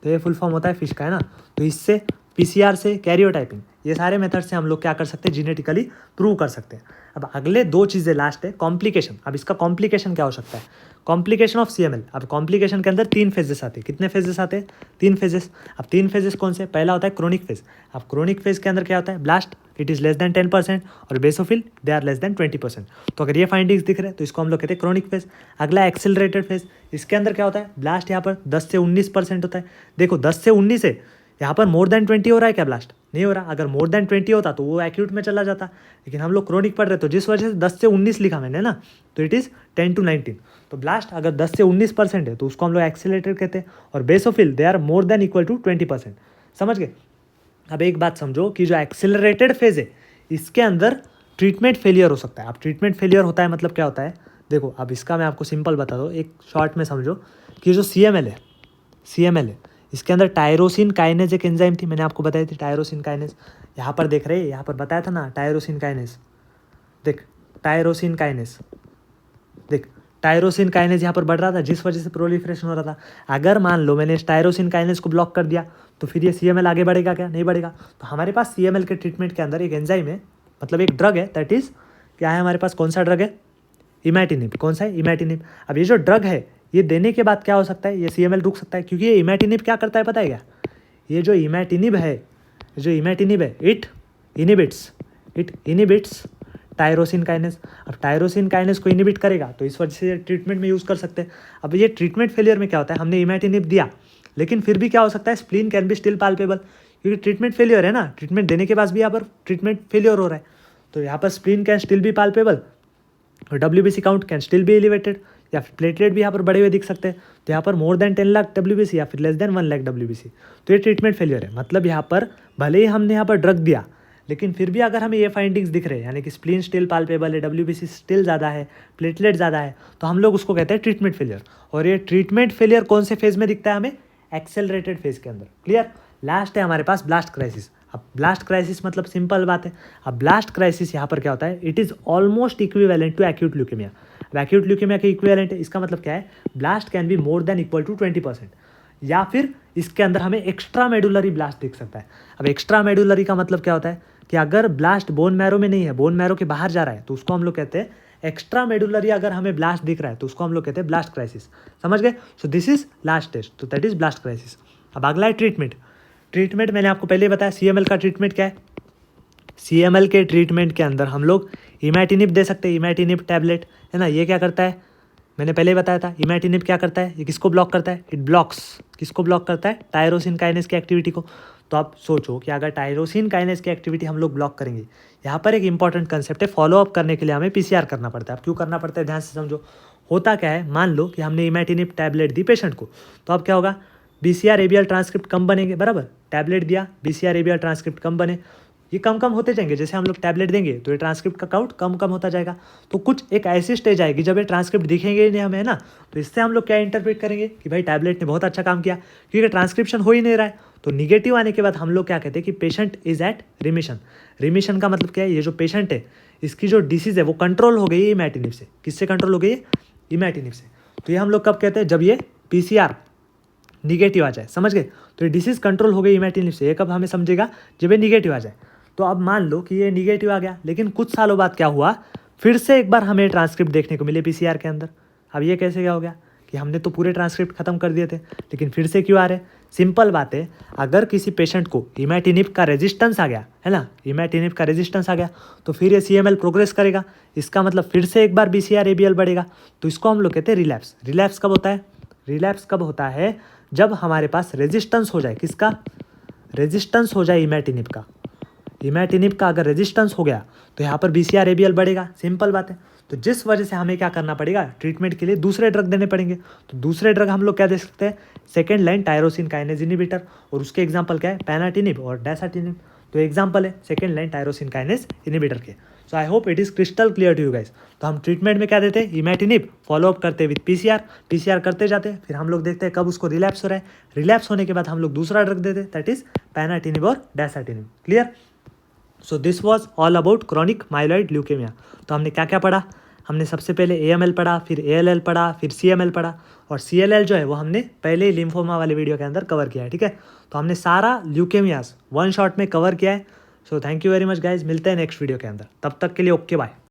तो ये फुल फॉर्म होता है फिश का, है ना। तो इससे PCR से कैरियोटाइपिंग, ये सारे मेथड से हम लोग क्या कर सकते हैं, जेनेटिकली प्रूव कर सकते हैं। अब अगले दो चीज़ें लास्ट है, कॉम्प्लिकेशन। अब इसका कॉम्प्लिकेशन क्या हो सकता है, कॉम्प्लिकेशन ऑफ CML। अब कॉम्प्लिकेशन के अंदर 3 फेजेस आते हैं। कितने फेजेस आते हैं? 3 फेजेस। अब 3 फेजेस कौन से? पहला होता है क्रोनिक फेज। अब क्रोनिक फेज के अंदर क्या होता है, blast it is less than 10% और basophil they are less than 20%। तो अगर ये फाइंडिंग्स दिख रहे हैं तो इसको हम लोग कहते हैं क्रोनिक फेज। अगला एक्सेलरेटेड फेज, इसके अंदर क्या होता है, ब्लास्ट यहाँ पर 10 से 19% होता है। देखो 10 से 19 है, यहाँ पर मोर देन 20 हो रहा है क्या, ब्लास्ट नहीं हो रहा। अगर मोर देन 20 होता तो वो एक्यूट में चला जाता, लेकिन हम लोग क्रोनिक पढ़ रहे, तो जिस वजह से 10 से 19 लिखा मैंने ना, तो इट इज़ 10 to 19। तो ब्लास्ट अगर 10 से 19% है तो उसको हम लोग एक्सेलरेटेड कहते हैं, और basophil they are more than equal to 20%। समझ गए? अब एक बात समझो कि जो एक्सेलरेटेड फेज है इसके अंदर ट्रीटमेंट फेलियर हो सकता है। अब ट्रीटमेंट फेलियर होता है मतलब क्या होता है, देखो अब इसका मैं आपको सिंपल बता दूँ, एक शॉर्ट में समझो कि जो CML है इसके अंदर टायरोसिन काइनेज एक एंजाइम थी, मैंने आपको बताई थी टायरोसिन काइनेज। यहाँ पर देख रहे हैं, यहाँ पर बताया था ना टायरोसिन काइनेज। देख टायरोसिन काइनेज यहाँ पर बढ़ रहा था, जिस वजह से प्रोलिफरेशन हो रहा था। अगर मान लो मैंने इस टायरोसिन काइनेज को ब्लॉक कर दिया तो फिर ये CML आगे बढ़ेगा क्या? नहीं बढ़ेगा। तो हमारे पास CML के ट्रीटमेंट के अंदर एक एंजाइम है, मतलब एक ड्रग है, दैट इज़ क्या है हमारे पास, कौन सा ड्रग है, इमैटिनिब। कौन सा है? इमैटिनिब। अब ये जो ड्रग है ये देने के बाद क्या हो सकता है, ये CML रुक सकता है, क्योंकि ये इमैटिनिब क्या करता है पता है क्या, ये जो इमैटिनिब है इट इनिबिट्स टायरोसिन काइनेज। अब टायरोसिन काइनेज को इनिबिट करेगा तो इस वजह से ट्रीटमेंट में यूज़ कर सकते हैं। अब ये ट्रीटमेंट फेलियर में क्या होता है, हमने इमैटिनिब दिया लेकिन फिर भी क्या हो सकता है, spleen can be still palpable, क्योंकि ट्रीटमेंट फेलियर है ना, ट्रीटमेंट देने के बाद भी यहाँ पर ट्रीटमेंट फेलियर हो रहा है। तो यहाँ पर spleen can still be palpable और WBC count can still be elevated, या फिर प्लेटलेट भी यहाँ पर बढ़े हुए दिख सकते हैं। तो यहाँ पर मोर देन 10 लाख WBC या फिर लेस देन 1 लाख WBC, तो ये ट्रीटमेंट फेलियर है। मतलब यहाँ पर भले ही हमने यहाँ पर ड्रग दिया लेकिन फिर भी अगर हमें ये फाइंडिंग्स दिख रहे हैं, यानी कि स्प्लीन स्टिल पाल्पेबल है, WBC स्टिल ज़्यादा है, प्लेटलेट ज़्यादा है, तो हम लोग उसको कहते हैं ट्रीटमेंट फेलियर। और ये ट्रीटमेंट फेलियर कौन से फेज में दिखता है हमें, एक्सेलरेटेड फेज के अंदर। क्लियर? लास्ट है हमारे पास ब्लास्ट क्राइसिस। अब ब्लास्ट क्राइसिस मतलब सिंपल बात है, अब ब्लास्ट क्राइसिस यहाँ पर क्या होता है, it is almost equivalent to acute leukemia. अब एक्यूट ल्यूकेमिया के इक्विवेलेंट है, इसका मतलब क्या है, blast can be more than equal to 20%, या फिर इसके अंदर हमें एक्स्ट्रा मेडुलरी ब्लास्ट दिख सकता है। अब एक्स्ट्रा मेडुलरी का मतलब क्या होता है कि अगर ब्लास्ट बोन मैरो में नहीं है, बोन मैरो के बाहर जा रहा है, तो उसको हम लोग कहते हैं एक्स्ट्रा मेडुलरी। अगर हमें ब्लास्ट दिख रहा है तो उसको हम लोग कहते हैं ब्लास्ट क्राइसिस। समझ गए? So this is last test, तो दैट इज ब्लास्ट क्राइसिस। अब अगला है ट्रीटमेंट मैंने आपको पहले बताया CML का ट्रीटमेंट क्या है। CML के ट्रीटमेंट के अंदर हम लोग इमैटिनिब दे सकते हैं, इमैटिनिब टैबलेट, है ना। ये क्या करता है, मैंने पहले बताया था, इमैटिनिब क्या करता है, ये किसको ब्लॉक करता है, इट ब्लॉक्स, किसको ब्लॉक करता है, टायरोसिन काइनेज की एक्टिविटी को। तो आप सोचो कि अगर टायरोसिन काइनेज की एक्टिविटी हम लोग ब्लॉक करेंगे, यहाँ पर एक इंपॉर्टेंट कंसेप्ट है, फॉलोअप करने के लिए हमें PCR करना पड़ता है। अब क्यों करना पड़ता है, ध्यान से समझो। होता क्या है, मान लो कि हमने इमैटिनिब टैबलेट दी पेशेंट को, तो अब क्या होगा, BCR ABL ट्रांसक्रिप्ट कम बनेंगे, बराबर। टैबलेट दिया, BCR ABL ट्रांसक्रिप्ट कम बने, ये कम होते जाएंगे। जैसे हम लोग टैबलेट देंगे तो ये ट्रांसक्रिप्ट का काउंट कम होता जाएगा। तो कुछ एक ऐसी स्टेज आएगी जब ये ट्रांसक्रिप्ट दिखेंगे ही नहीं हमें, है ना। तो इससे हम लोग क्या इंटरप्रेट करेंगे कि भाई टैबलेट ने बहुत अच्छा काम किया, क्योंकि ट्रांसक्रिप्शन हो ही नहीं रहा है। तो निगेटिव आने के बाद हम लोग क्या कहते हैं कि पेशेंट इज एट रिमिशन का मतलब क्या है, ये जो पेशेंट है इसकी जो डिसीज़ है वो कंट्रोल हो गई है इमैटिनिब से। किससे कंट्रोल हो गई है, इमैटिनिब से। तो ये हम लोग कब कहते हैं, जब ये PCR निगेटिव आ जाए। समझ गए? तो ये डिसीज़ कंट्रोल हो गई इमैटिनिब से। ये कब हमें समझेगा, जब ये निगेटिव आ जाए। तो अब मान लो कि ये निगेटिव आ गया, लेकिन कुछ सालों बाद क्या हुआ, फिर से एक बार हमें ट्रांसक्रिप्ट देखने को मिले PCR के अंदर। अब ये कैसे क्या हो गया, कि हमने तो पूरे ट्रांसक्रिप्ट खत्म कर दिए थे, लेकिन फिर से क्यों आ रहे? सिंपल बात है, अगर किसी पेशेंट को इमैटिनिब का रेजिस्टेंस आ गया है ना, इमैटिनिब का रेजिस्टेंस आ गया तो फिर ये CML प्रोग्रेस करेगा, इसका मतलब फिर से एक बार BCR ABL बढ़ेगा, तो इसको हम लोग कहते हैं रिलैप्स। रिलैप्स कब होता है? रिलैप्स कब होता है? जब हमारे पास रेजिस्टेंस हो जाए, किसका? रेजिस्टेंस हो जाए इमैटिनिब का। इमैटिनिब का अगर रेजिस्टेंस हो गया तो यहाँ पर BCR ABL बढ़ेगा, सिंपल बात है। तो जिस वजह से हमें क्या करना पड़ेगा, ट्रीटमेंट के लिए दूसरे ड्रग देने पड़ेंगे। तो दूसरे ड्रग हम लोग क्या दे सकते हैं? Second line tyrosine kinase inhibitor, और उसके एग्जाम्पल क्या है? पैनाटिनिब और डेसाटिनिब। तो एग्जाम्पल है second line tyrosine kinase inhibitor के। So I hope it is crystal clear to you guys. तो हम ट्रीटमेंट में क्या देते हैं? इमैटिनिब, फॉलोअप करते विद PCR करते जाते हैं, फिर हम लोग देखते हैं कब उसको रिलैप्स हो रहा है। रिलैप्स होने के बाद हम लोग दूसरा ड्रग देते हैं, दैट इज पैनाटिनिब और dasatinib. Clear? So this was all about chronic myeloid leukaemia. तो हमने क्या क्या पढ़ा? हमने सबसे पहले AML पढ़ा, फिर ALL पढ़ा, फिर CML पढ़ा, और CLL जो है वो हमने पहले ही लिम्फोमा वाले वीडियो के अंदर कवर किया है। ठीक है, तो हमने सारा ल्यूकेमियाज वन शॉट में कवर किया है। So thank you very much guys, मिलते हैं नेक्स्ट वीडियो के अंदर, तब तक के लिए ओके बाय।